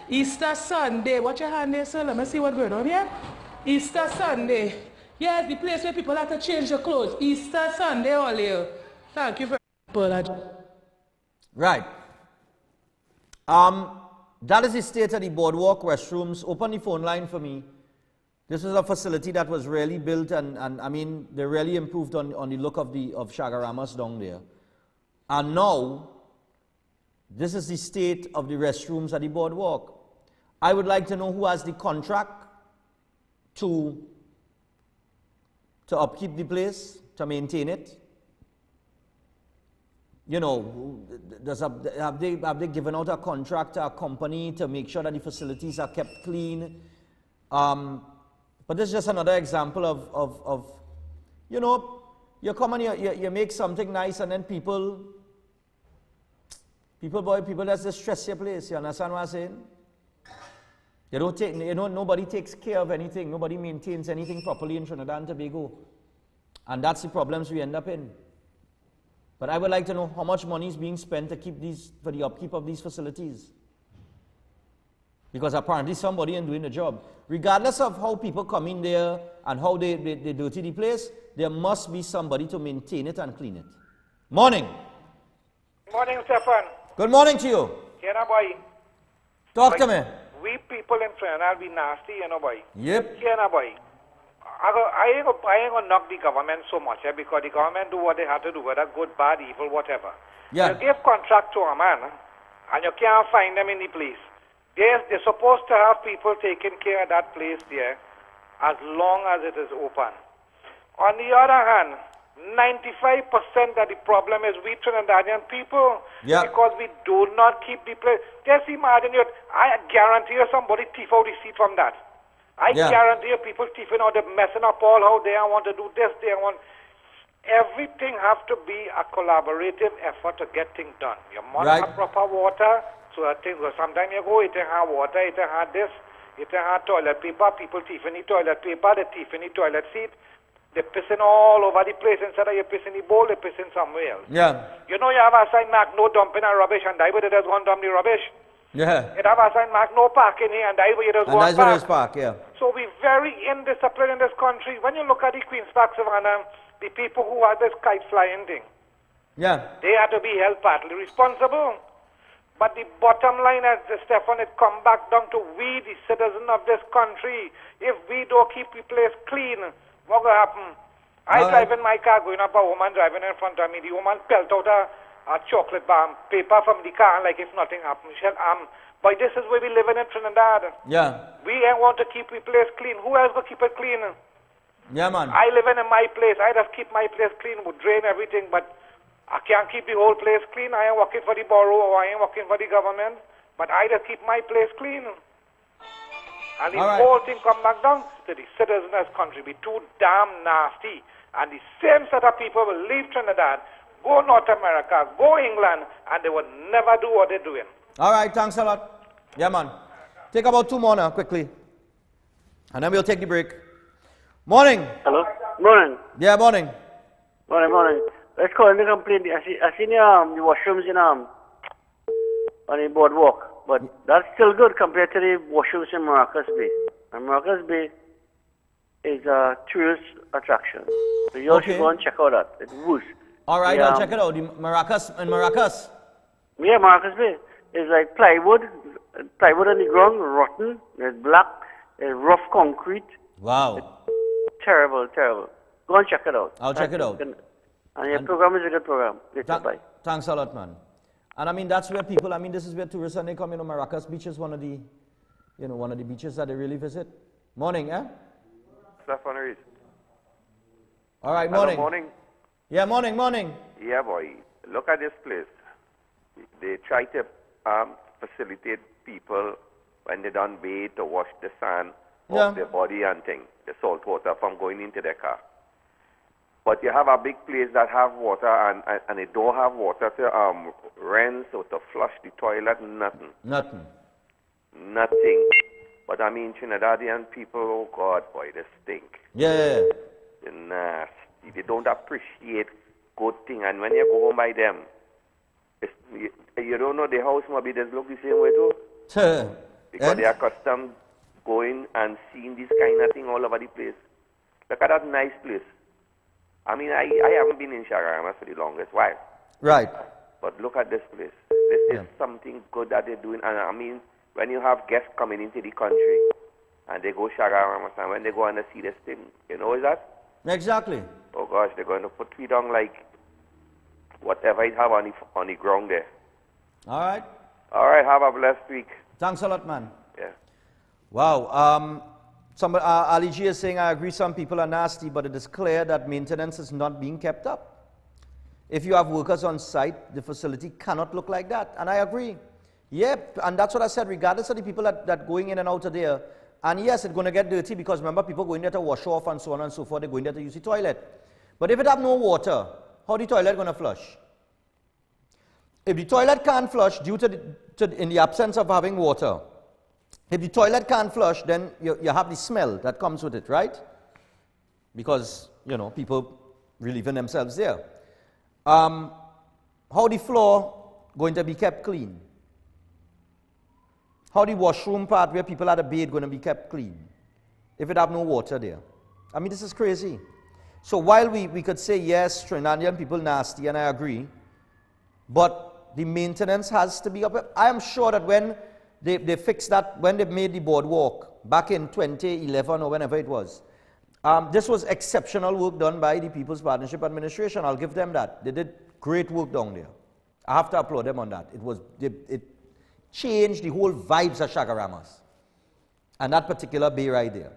Easter Sunday. Watch your hand there, sir. Let me see what's going on here. Easter Sunday. Yes, the place where people have to change their clothes. Easter Sunday all here. Thank you very much. Right. That is the state of the boardwalk restrooms. Open the phone line for me. This is a facility that was really built, and I mean, they really improved on the look of Shagaramas down there. And now, This is the state of the restrooms at the boardwalk. I would like to know who has the contract to upkeep the place, to maintain it. You know, have they given out a contract to a company to make sure that the facilities are kept clean? But this is just another example of you know, you come and you make something nice, and then people just stress your place. You understand what I'm saying? You don't take, you know, nobody takes care of anything. Nobody maintains anything properly in Trinidad and Tobago. And that's the problems we end up in. But I would like to know how much money is being spent to keep for the upkeep of these facilities. Because apparently somebody ain't doing the job. Regardless of how people come in there and how they dirty the place, there must be somebody to maintain it and clean it. Morning. Morning, Stephan. Good morning to you. Yeah, boy. Talk to me. We people in Trinidad, we nasty, you know, boy. Yep. Yeah, boy. I ain't gonna knock the government so much, because the government do what they have to do, whether good, bad, evil, whatever. Yeah. You give contract to a man, and you can't find them in the place. They're supposed to have people taking care of that place there as long as it is open. On the other hand, 95% of the problem is we Trinidadian people, because we do not keep the place. Just imagine it. I guarantee you somebody thief out the seat from that. I guarantee you people thieving out, they're messing up all how they want to do this, they want. Everything has to be a collaborative effort to get things done. You must have proper water, so that things, sometimes you go, it have water, it have this, it have toilet paper, people thieving the toilet paper, they thieving the toilet seat. They're pissing all over the place. Instead of you pissing the bowl, they're pissing somewhere else. Yeah. You know, you have a sign mark, no dumping of rubbish, and I would have just gone dump the rubbish. Yeah. You have a sign mark, no parking here, and I would have just gone park. Park, yeah. So we're very indisciplined in this country. When you look at the Queen's Park, Savannah, the people who had this kite flying thing, they had to be held partly responsible. But the bottom line, as Stephan, it come back down to we, the citizens of this country. If we don't keep the place clean, what will happen? I drive in my car, going up, a woman driving in front of me. The woman pelt out a chocolate bar, paper from the car, like if nothing happened. She said, boy, this is where we live in Trinidad. Yeah. We want to keep the place clean. Who else will keep it clean? Yeah, man. I live in my place. I just keep my place clean, would drain everything, but I can't keep the whole place clean. I ain't working for the borough, or I ain't working for the government, but I just keep my place clean. And the whole thing come back down to the citizens of this country. Be too damn nasty. And the same set of people will leave Trinidad, go North America, go England, and they will never do what they're doing. All right, thanks a lot. Yeah, man. Take about 2 more now, quickly. And then we'll take the break. Morning. Hello. Morning. Yeah, morning. Morning. Let's call in the complaint. I seen the washrooms in on the boardwalk. But that's still good compared to the washrooms in Maracas Bay. And Maracas Bay is a tourist attraction. So you all should go and check out that. It's whoosh. All right, I'll check it out. The Maracas. Yeah, Maracas Bay. It's like plywood on the ground, rotten. It's black. It's rough concrete. Wow. It's terrible. Go and check it out. I'll check it out. And your program is a good program. Bye. Thanks a lot, man. And I mean, that's where people, I mean, this is where tourists, and they come, Maracas Beach is one of the beaches that they really visit. Morning, eh? Stephan Reis. All right, morning. Hello, morning. Yeah, morning. Yeah, boy. Look at this place. They try to facilitate people when they done bathe to wash the sand off their body and thing, the salt water from going into their car. But you have a big place that have water and they don't have water to rinse or to flush the toilet, nothing. But I mean, Trinidadian people, oh God, boy, they stink. Yeah. They're nasty. They don't appreciate good thing. And when you go home by them, you don't know the house maybe does look the same way too. Because they are accustomed going and seeing this kind of thing all over the place. Look at that nice place. I mean, I haven't been in Shagaramas for the longest while. Right. But look at this place. This is something good that they're doing. And I mean, when you have guests coming into the country and they go Shagaramas, and when they go and they see this thing, you know is that? Exactly. Oh gosh, they're going to put feet on like whatever it have on the ground there. All right. All right, have a blessed week. Thanks a lot, man. Yeah. Wow. Ali G is saying, I agree some people are nasty, but it is clear that maintenance is not being kept up. If you have workers on site, the facility cannot look like that. And I agree. Yep, and that's what I said, regardless of the people that going in and out of there. And yes, it's going to get dirty because remember, people go in there to wash off and so on and so forth. They go in there to use the toilet. But if it have no water, how the toilet going to flush? If the toilet can't flush due in the absence of having water, if the toilet can't flush, then you have the smell that comes with it, right? Because, people relieving themselves there. How the floor going to be kept clean? How the washroom part where people are the bathe going to be kept clean? If it have no water there. I mean, this is crazy. So while we could say, yes, Trinidadian people nasty, and I agree, but the maintenance has to be up. I am sure that when they fixed that, when they made the boardwalk back in 2011 or whenever it was, this was exceptional work done by the People's Partnership Administration. I'll give them that. They did great work down there. I have to applaud them on that. It changed the whole vibes of Shagaramas and that particular bay right there.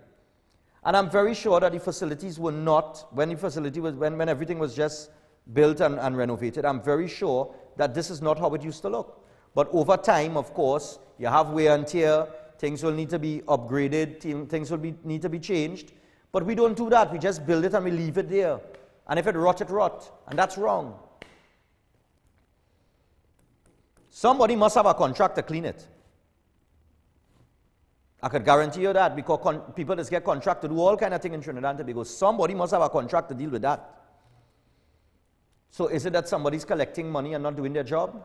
And I'm very sure that the facilities were not, when everything was just built and renovated, I'm very sure that this is not how it used to look. But over time, of course, you have wear and tear, things will need to be upgraded, things will need to be changed. But we don't do that. We just build it and we leave it there. And if it rot, it rot. And that's wrong. Somebody must have a contract to clean it. I could guarantee you that, because people just get contract to do all kind of things in Trinidad and Tobago. Somebody must have a contract to deal with that. So is it that somebody's collecting money and not doing their job?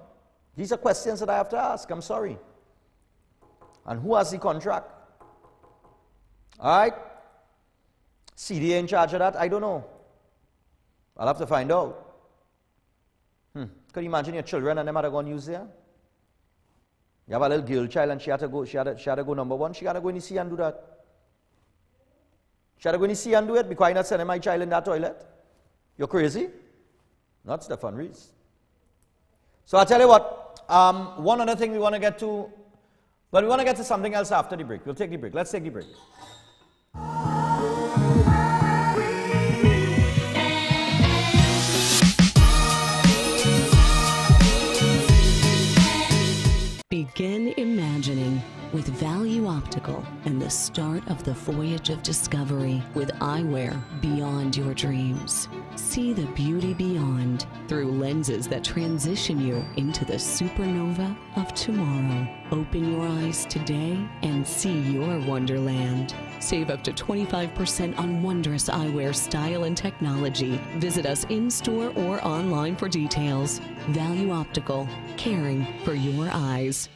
These are questions that I have to ask. I'm sorry. And who has the contract? All right? CDA in charge of that? I don't know. I'll have to find out. Can you imagine your children and them had to go and use there? You have a little girl child and she had to go number one. She got to go in the sea and do that. She had to go in the sea and do it because I'm not sending my child in that toilet. You're crazy? Not Stephan Reis. So I'll tell you what, one other thing we want to get to, but we want to get to something else after the break. We'll take the break. Let's take the break. Begin imagining with Value Optical and the start of the voyage of discovery with eyewear beyond your dreams. See the beauty beyond through lenses that transition you into the supernova of tomorrow. Open your eyes today and see your wonderland. Save up to 25% on wondrous eyewear style and technology. Visit us in-store or online for details. Value Optical, caring for your eyes.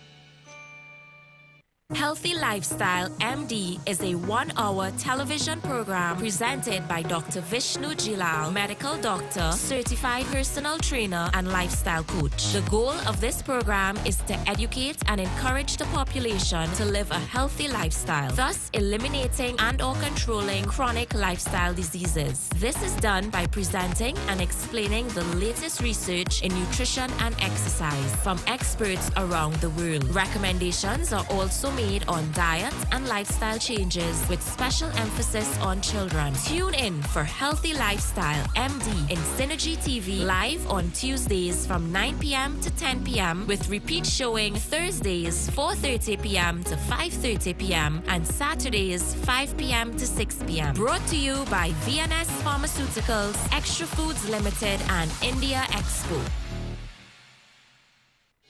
Healthy Lifestyle MD is a 1-hour television program presented by Dr. Vishnu Jilal, medical doctor, certified personal trainer, and lifestyle coach. The goal of this program is to educate and encourage the population to live a healthy lifestyle, thus eliminating and/or controlling chronic lifestyle diseases. This is done by presenting and explaining the latest research in nutrition and exercise from experts around the world. Recommendations are also made on diet and lifestyle changes with special emphasis on children. Tune in for Healthy Lifestyle MD in Synergy TV live on Tuesdays from 9 p.m. to 10 p.m. with repeat showing Thursdays 4:30 p.m. to 5:30 p.m. and Saturdays 5 p.m. to 6 p.m. Brought to you by VNS Pharmaceuticals, Extra Foods Limited, and India Expo.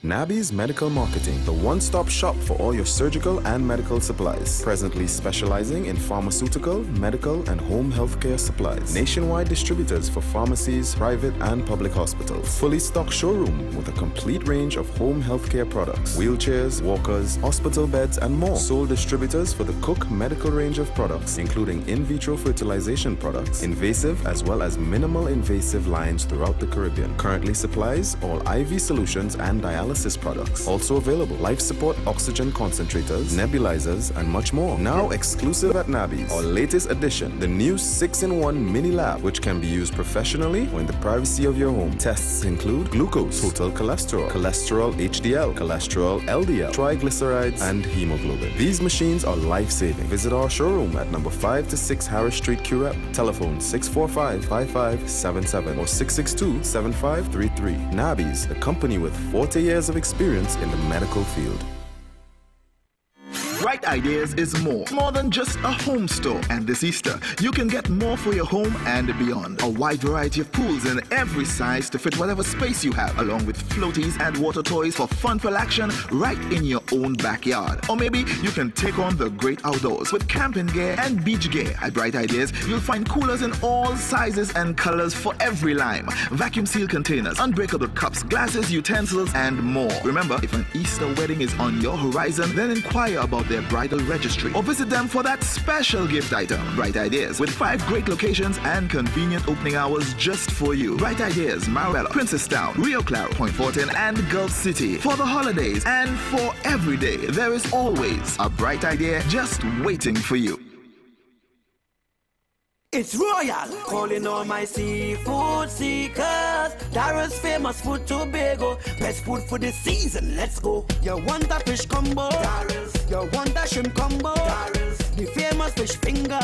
Nabi's Medical Marketing, the one-stop shop for all your surgical and medical supplies. Presently specializing in pharmaceutical, medical, and home healthcare supplies. Nationwide distributors for pharmacies, private and public hospitals. Fully stocked showroom with a complete range of home healthcare products. Wheelchairs, walkers, hospital beds, and more. Sole distributors for the Cook medical range of products, including in vitro fertilization products, invasive as well as minimal invasive lines throughout the Caribbean. Currently supplies all IV solutions and dialysis dialysis products. Also available, life support oxygen concentrators, nebulizers, and much more. Now exclusive at Nabi's, our latest addition, the new 6-in-1 mini lab, which can be used professionally or in the privacy of your home. Tests include glucose, total cholesterol, cholesterol HDL, cholesterol LDL, triglycerides, and hemoglobin. These machines are life-saving. Visit our showroom at number 5 to 6 Harris Street, QREP. Telephone 645-5577 or 662-7533. Nabi's, the company with 40 years of experience in the medical field. Bright Ideas is more than just a home store. And this Easter, you can get more for your home and beyond. A wide variety of pools in every size to fit whatever space you have, along with floaties and water toys for fun-filled action right in your own backyard. Or maybe you can take on the great outdoors with camping gear and beach gear. At Bright Ideas, you'll find coolers in all sizes and colors for every lime, vacuum-sealed containers, unbreakable cups, glasses, utensils, and more. Remember, if an Easter wedding is on your horizon, then inquire about their bridal registry or visit them for that special gift item. Bright Ideas, with 5 great locations and convenient opening hours just for you. Bright Ideas, Marabella, Princestown, Rio Claro, Point Fortin, and Gulf City. For the holidays and for every day, there is always a bright idea just waiting for you. It's Royal, calling all my seafood seekers. Daryl's famous food Tobago, best food for the season, let's go. You want a fish combo? Daryl's. You want a shrimp combo? Daryl's. The famous fish finger,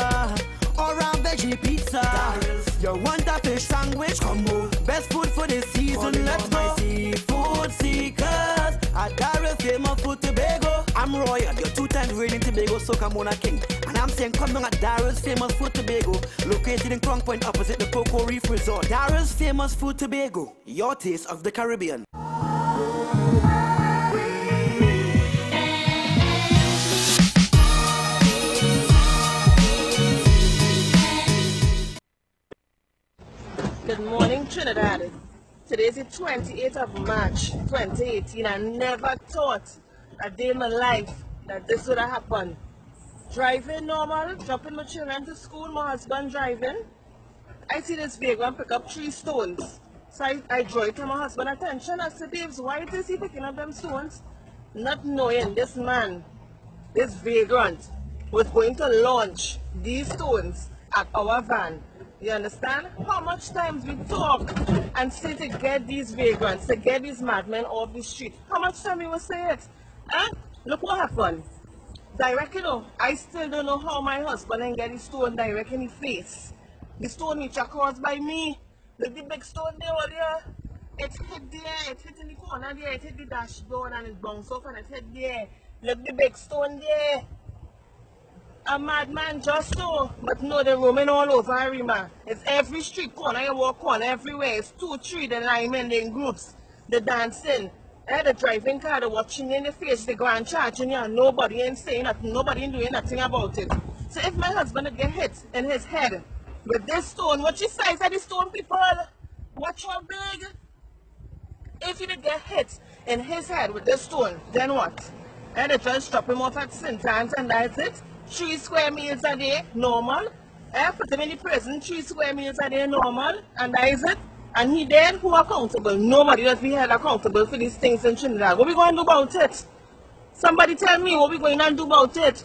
or a veggie pizza. Daryl's. You want a fish sandwich combo? Best food for the season, let's go. My seafood seekers, at Daryl's famous food Tobago. I'm Royal, your 2-time reigning Tobago Soca Mona King. And I'm saying come down at Daryl's famous food Tobago, located in Crown Point opposite the Cocoa Reef Resort. Daryl's famous food Tobago, your taste of the Caribbean. Good morning, Trinidad. Today is the 28th of March, 2018. I never thought a day in my life that this would have happened. Driving normal, dropping my children to school, my husband driving. I see this vagrant pick up 3 stones. So I draw it to my husband's attention. I said, Babes, why is he picking up them stones? Not knowing this man, this vagrant, was going to launch these stones at our van. You understand? How much times we talk and say to get these vagrants, to get these madmen off the street. How much time we will say it? Look what happened. Direct, you know, I still don't know how my husband can get the stone direct in the face. The stone which are caused by me. Look the big stone there, all there. It hit there, it hit in the corner there, it hit the dashboard and it bounced off and it hit there. Look the big stone there. A madman just so, but no, they're roaming all over Arima. It's every street corner you walk on, everywhere. It's 2, 3, the linemen, they're in groups. They're dancing. The driving car, they're watching you in the face, they go and charging you, and nobody ain't saying nothing, nobody ain't doing nothing about it. So if my husband would get hit in his head with this stone, what's the size of the stone, people? Watch how big. If he did get hit in his head with this stone, then what? They just drop him off at St. Anne's and that's it. 3 square meals a day, normal. Put him in the prison, 3 square meals a day, normal. And that is it. And he dead, who accountable? Nobody does be held accountable for these things in Trinidad. What we going to do about it? Somebody tell me what we going to do about it.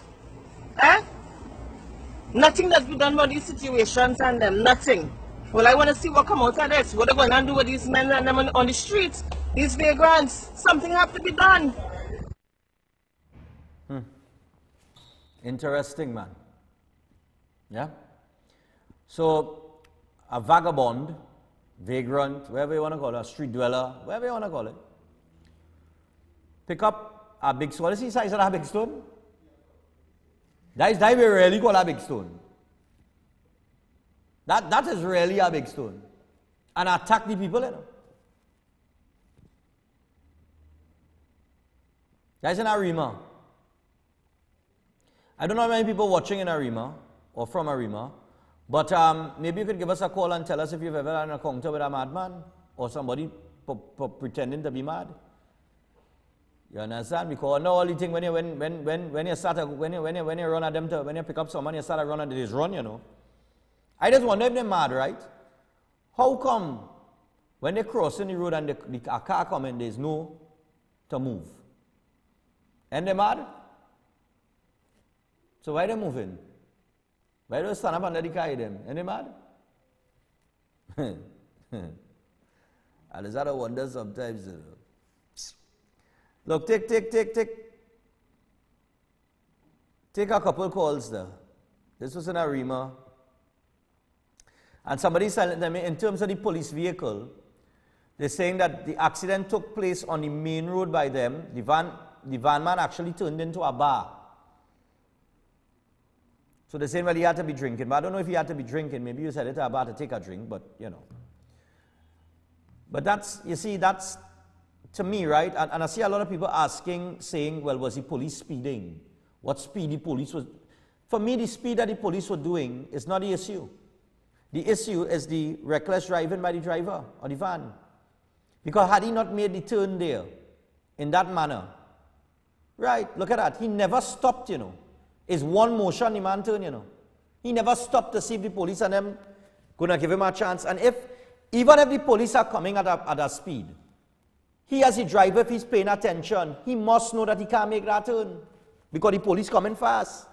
Nothing does be done about these situations and them, nothing. Well, I want to see what come out of this. What are they going to do with these men and them on the streets? These vagrants. Something have to be done. Interesting, man. Yeah? So, a vagabond, vagrant, whatever you want to call it, a street dweller, whatever you want to call it, pick up a big stone. What is the size of a big stone? That is we really call a big stone. That is really a big stone. And attack the people, you know. That's in Arima. I don't know how many people watching in Arima or from Arima, but maybe you could give us a call and tell us if you've ever had an encounter with a madman or somebody pretending to be mad. You understand? Because no only thing when you run at them when you pick up someone, you start to run and they just run, you know. I just wonder if they're mad, right? How come when they cross in the road and a car come and there's no to move. And they mad? So why they moving? Why don't they stand up under the car them? And they mad? And is that a wonder sometimes? Look, take a couple calls there. This was in Arima. And somebody telling them, in terms of the police vehicle, they're saying that the accident took place on the main road by them. The van man actually turned into a bar. So they're saying, well, he had to be drinking. But I don't know if he had to be drinking. Maybe he was headed to a bar to take a drink, but, you know. But that's, you see, that's, to me, right? And I see a lot of people asking, saying, well, was the police speeding? What speed the police was... For me, the speed that the police were doing is not the issue. The issue is the reckless driving by the driver or the van. Because had he not made the turn there in that manner, right, look at that, he never stopped, you know. It's one motion, the man turn, you know. He never stopped to see if the police and them gonna give him a chance. And even if the police are coming at a speed, he as a driver, if he's paying attention, he must know that he can't make that turn. Because the police coming fast.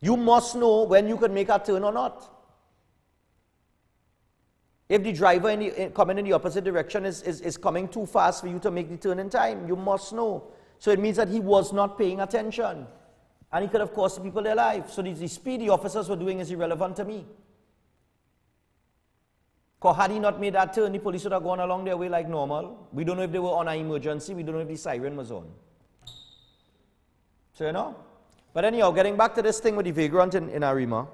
You must know when you can make a turn or not. If the driver coming in the opposite direction is coming too fast for you to make the turn in time, you must know. So it means that he was not paying attention. And he could have cost people their lives. So the speed the officers were doing is irrelevant to me. Because had he not made that turn, the police would have gone along their way like normal. We don't know if they were on an emergency. We don't know if the siren was on. So, you know. But anyhow, getting back to this thing with the vagrant in Arima.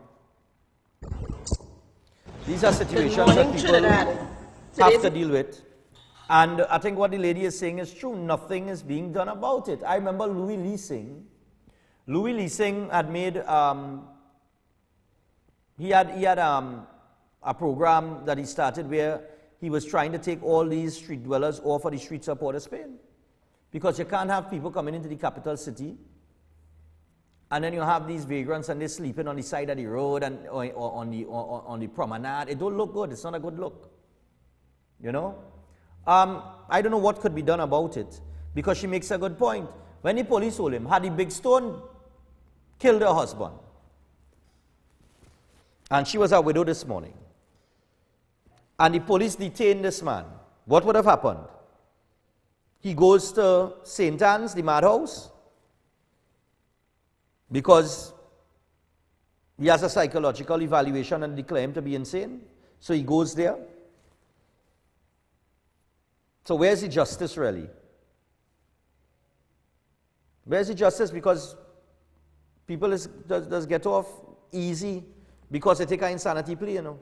These are situations that people have to deal with. And I think what the lady is saying is true. Nothing is being done about it. I remember Louis Leasing. Louis Leasing had made, he had a program that he started where he was trying to take all these street dwellers off of the streets of Port of Spain. Because you can't have people coming into the capital city and then you have these vagrants and they're sleeping on the side of the road and or on the promenade. It don't look good. It's not a good look. You know? I don't know what could be done about it because she makes a good point. When the police told him, had the big stone killed her husband, and she was a widow this morning, and the police detained this man, what would have happened? He goes to St. Anne's, the madhouse, because he has a psychological evaluation and declare him to be insane. So he goes there. So where's the justice really? Where's the justice? Because people just get off easy because they take an insanity plea, you know.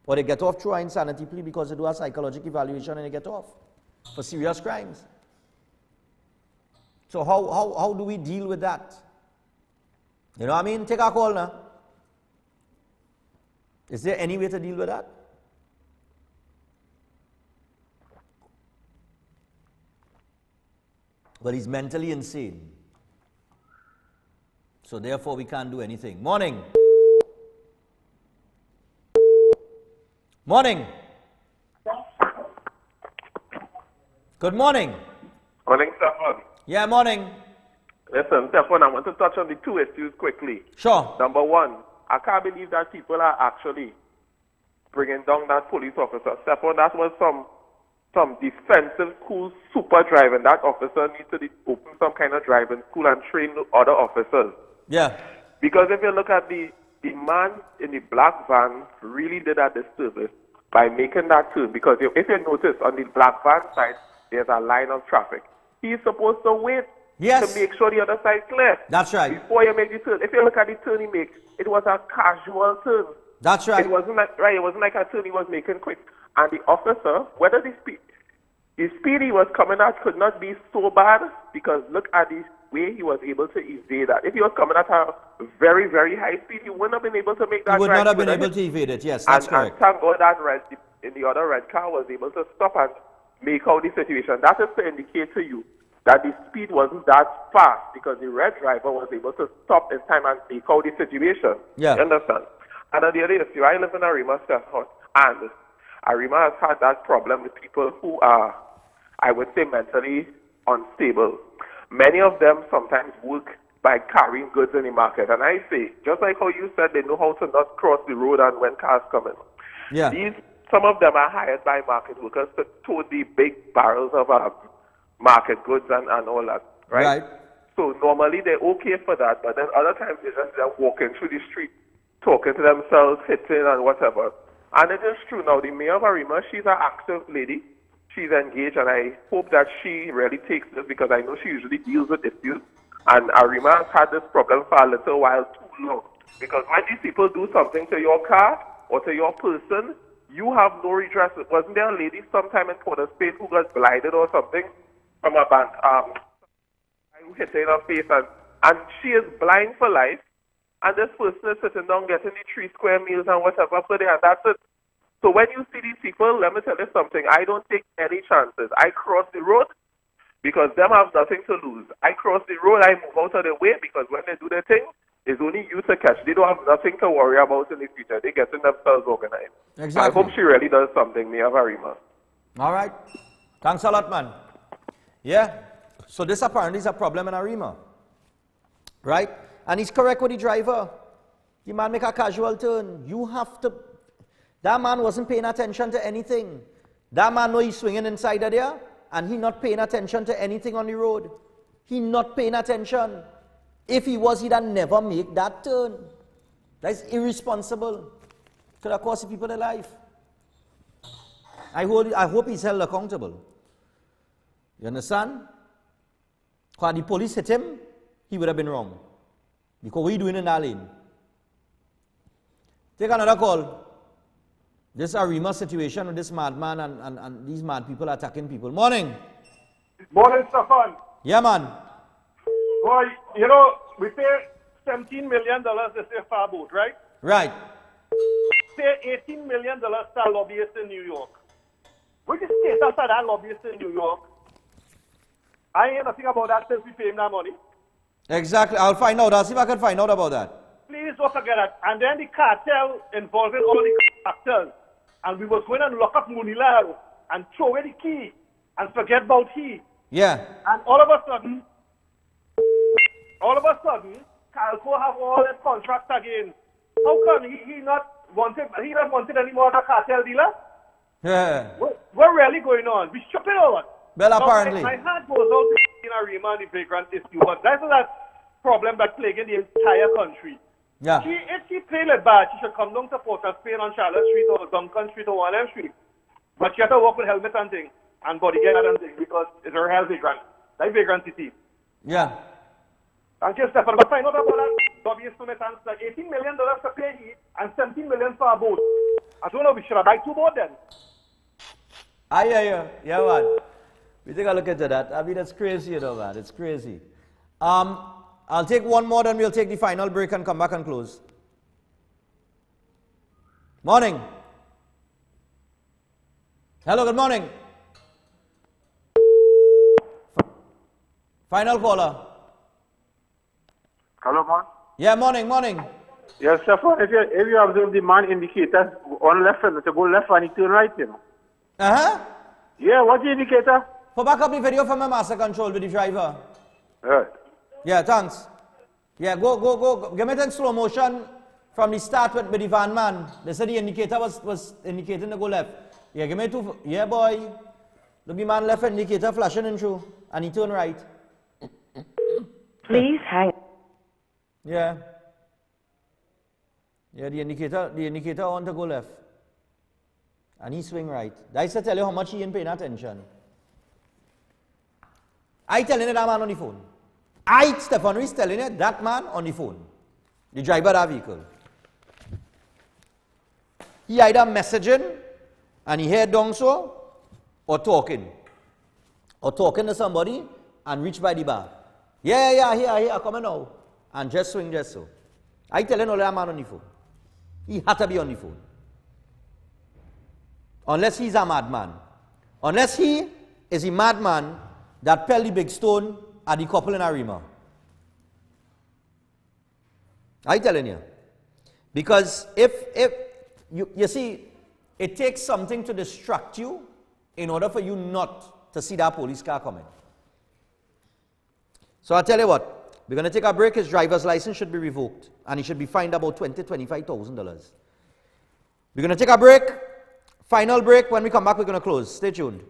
Or they get off through an insanity plea because they do a psychological evaluation and they get off for serious crimes. So how do we deal with that? You know what I mean? Take a call now. Is there any way to deal with that? Well, he's mentally insane. So therefore we can't do anything. Morning. Morning. Good morning. Morning, Stephan. Yeah, morning. Listen, Stephan, I want to touch on the two issues quickly. Sure. Number one, I can't believe that people are actually bringing down that police officer. Stephan, that was some defensive, cool, super driving. That officer needs to open some kind of driving school and train other officers. Yeah. Because if you look at the man in the black van really did a disservice by making that turn. Because if you notice, on the black van side, there's a line of traffic. He's supposed to wait to make sure the other side clear. That's right. Before you make the turn. If you look at the turn he makes, it was a casual turn. That's right. It wasn't like a turn he was making quick. And the officer, whether the speed he was coming at could not be so bad, because look at the way he was able to evade that. If he was coming at a very, very high speed, he wouldn't have been able to make that. He would not have been able to evade it. Yes, that's correct. And thank God that the other red car was able to stop and make out the situation. That is to indicate to you that the speed wasn't that fast, because the red driver was able to stop in time and make out the situation. Yeah. You understand? And on the other issue, I live in Arima, Stephan, and Arima has had that problem with people who are I would say, mentally unstable. Many of them sometimes work by carrying goods in the market. And I say, just like how you said, they know how to not cross the road and when cars come in. Yeah. Some of them are hired by market workers to tow the big barrels of market goods and all that, right? So normally they're okay for that, but then other times they're walking through the street, talking to themselves, hitting and whatever. And it is true. Now, the mayor of Arima, she's an active lady. She's engaged, and I hope that she really takes this because I know she usually deals with issues. And Arima has had this problem for a little while too long. Because when these people do something to your car or to your person, you have no redress. Wasn't there a lady sometime in Port of Spain who got blinded or something from a bank? Who hit her in her face, and she is blind for life. And this person is sitting down getting the 3 square meals and whatever for there, and that's it. So when you see these people, let me tell you something. I don't take any chances. I cross the road because them have nothing to lose. I cross the road, I move out of the way because when they do their thing, it's only you to catch. They don't have nothing to worry about in the future. They're getting themselves organized. Exactly. I hope she really does something, Mia Varima. All right. Thanks a lot, man. Yeah. So this apparently is a problem in Arima. Right? And he's correct with the driver. The man make a casual turn. You have to... That man wasn't paying attention to anything. That man know he's swinging inside of there, and he not paying attention to anything on the road. He not paying attention. If he was, he'd have never make that turn. That's irresponsible. Could have cost people their life. I hope he's held accountable. You understand? Because the police hit him, he would have been wrong. Because what are you doing in that lane? Take another call. This Arima situation with this madman and these mad people attacking people. Morning. Morning, Stephan. Yeah, man. Boy, you know, we pay $17 million this year for a boat, right? Right. Pay $18 million to a lobbyist in New York. Which is status of that lobbyist in New York? I ain't nothing about that since we pay him that money. Exactly. I'll find out. I'll see if I can find out about that. Please don't forget that. And then the cartel involving all the actors. And we was going to lock up Munilaro and throw away the key and forget about he. Yeah. And all of a sudden, Calco have all his contracts again. How come he not wanted anymore as a cartel dealer? Yeah. What really going on? We shopping over. Well, apparently. My heart goes out to Arima and the vagrant issue, but that's that problem that plaguing the entire country. Yeah. If she played it bad, she should come down to Port of Spain on Charlotte Street or Duncan Street or 1M Street. But she has to walk with helmet and thing and bodyguard and thing because it's her health vagrant. That vagrant city. Yeah. Thank you, Stephan. But find out about that lobbyist permit and like $18 million to pay he and $17 million for a boat. I don't know, we should have buy 2 boats then. Yeah, man. We take a look into that. I mean, that's crazy, you know, man. It's crazy. I'll take one more, then we'll take the final break and come back and close. Morning. Hello, good morning. Final caller. Hello, man. Yeah, morning. Yes, Stephan, if you observe the man indicator on left and to go left and he turn right, you know. Uh-huh. Yeah, what's the indicator? For back up the video from my master control with the driver. Right. Yeah, thanks. Yeah, go. Give me it in slow motion from the start with the van man. They said the indicator was indicating to go left. Yeah, give me 2. Yeah, boy. Look, the man left indicator flashing in through, and he turned right. Please hang. Yeah. Yeah, the indicator on to go left. And he swing right. That's to tell you how much he ain't paying attention. I telling you that man on the phone. Stephan Reis telling you that man on the phone. The driver of that vehicle. He either messaging and he head down so, or talking. Or talking to somebody and reach by the bar. Yeah, here, come on now. And just swing just so. I telling you that man on the phone. He had to be on the phone. Unless he's a madman. Unless he is a madman that fell the big stone at the couple in Arima. I telling you. Because if you see, it takes something to distract you in order for you not to see that police car coming. So I tell you what, we're going to take a break. His driver's license should be revoked, and he should be fined about $25,000. We're going to take a break. Final break. When we come back, we're going to close. Stay tuned.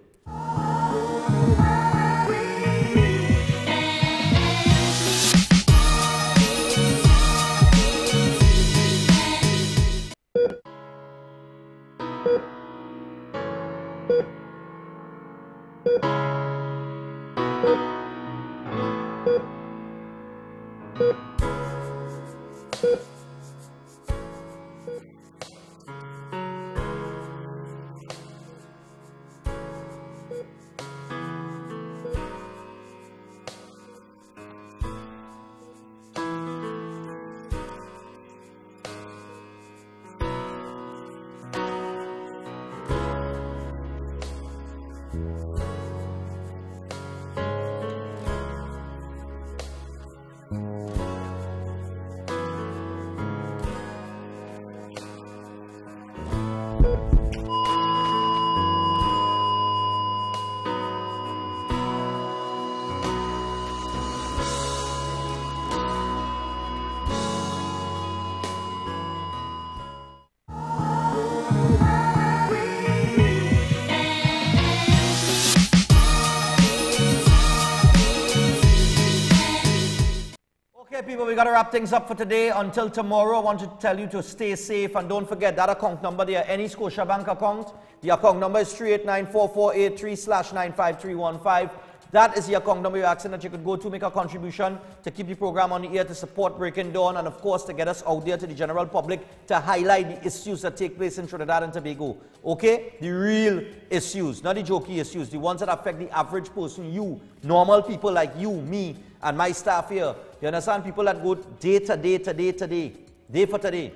People, we got to wrap things up for today. Until tomorrow, I want to tell you to stay safe, and don't forget that account number there, any Scotiabank account. The account number is 3894483/95315. That is the account number you're asking that you could go to make a contribution to keep the program on the air, to support Breaking Dawn, and of course to get us out there to the general public to highlight the issues that take place in Trinidad and Tobago. Okay? The real issues, not the jokey issues, the ones that affect the average person, you, normal people like you, me, and my staff here. You understand? People that go day to day to day to day, day for today,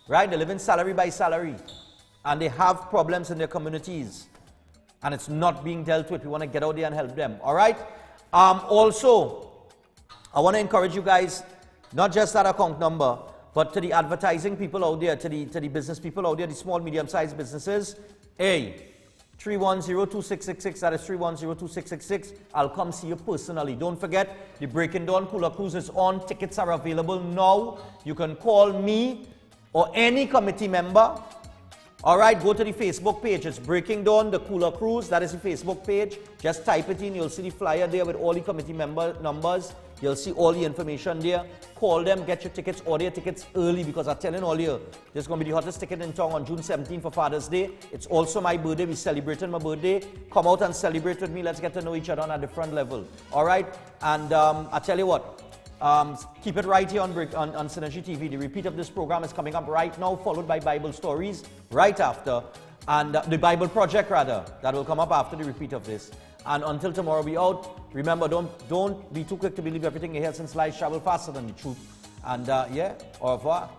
right? They live in salary by salary, and they have problems in their communities, and it's not being dealt with. We want to get out there and help them, all right? Also, I want to encourage you guys, not just that account number, but to the advertising people out there, to the business people out there, the small, medium-sized businesses, 310-2666, that is 310-2666. I'll come see you personally. Don't forget, the Breaking Dawn Cooler Cruise is on. Tickets are available now. You can call me or any committee member. All right, go to the Facebook page. It's Breaking Dawn, the Cooler Cruise. That is the Facebook page. Just type it in. You'll see the flyer there with all the committee member numbers. You'll see all the information there. Call them, get your tickets, order your tickets early, because I'm telling all you, this is going to be the hottest ticket in town on June 17th for Father's Day. It's also my birthday. We're celebrating my birthday. Come out and celebrate with me. Let's get to know each other on a different level. All right? And I tell you what, keep it right here on Synergy TV. The repeat of this program is coming up right now, followed by Bible Stories right after. And the Bible Project, rather, that will come up after the repeat of this. And until tomorrow, we out. Remember, don't be too quick to believe everything you hear, since lies travel faster than the truth. And yeah, au revoir.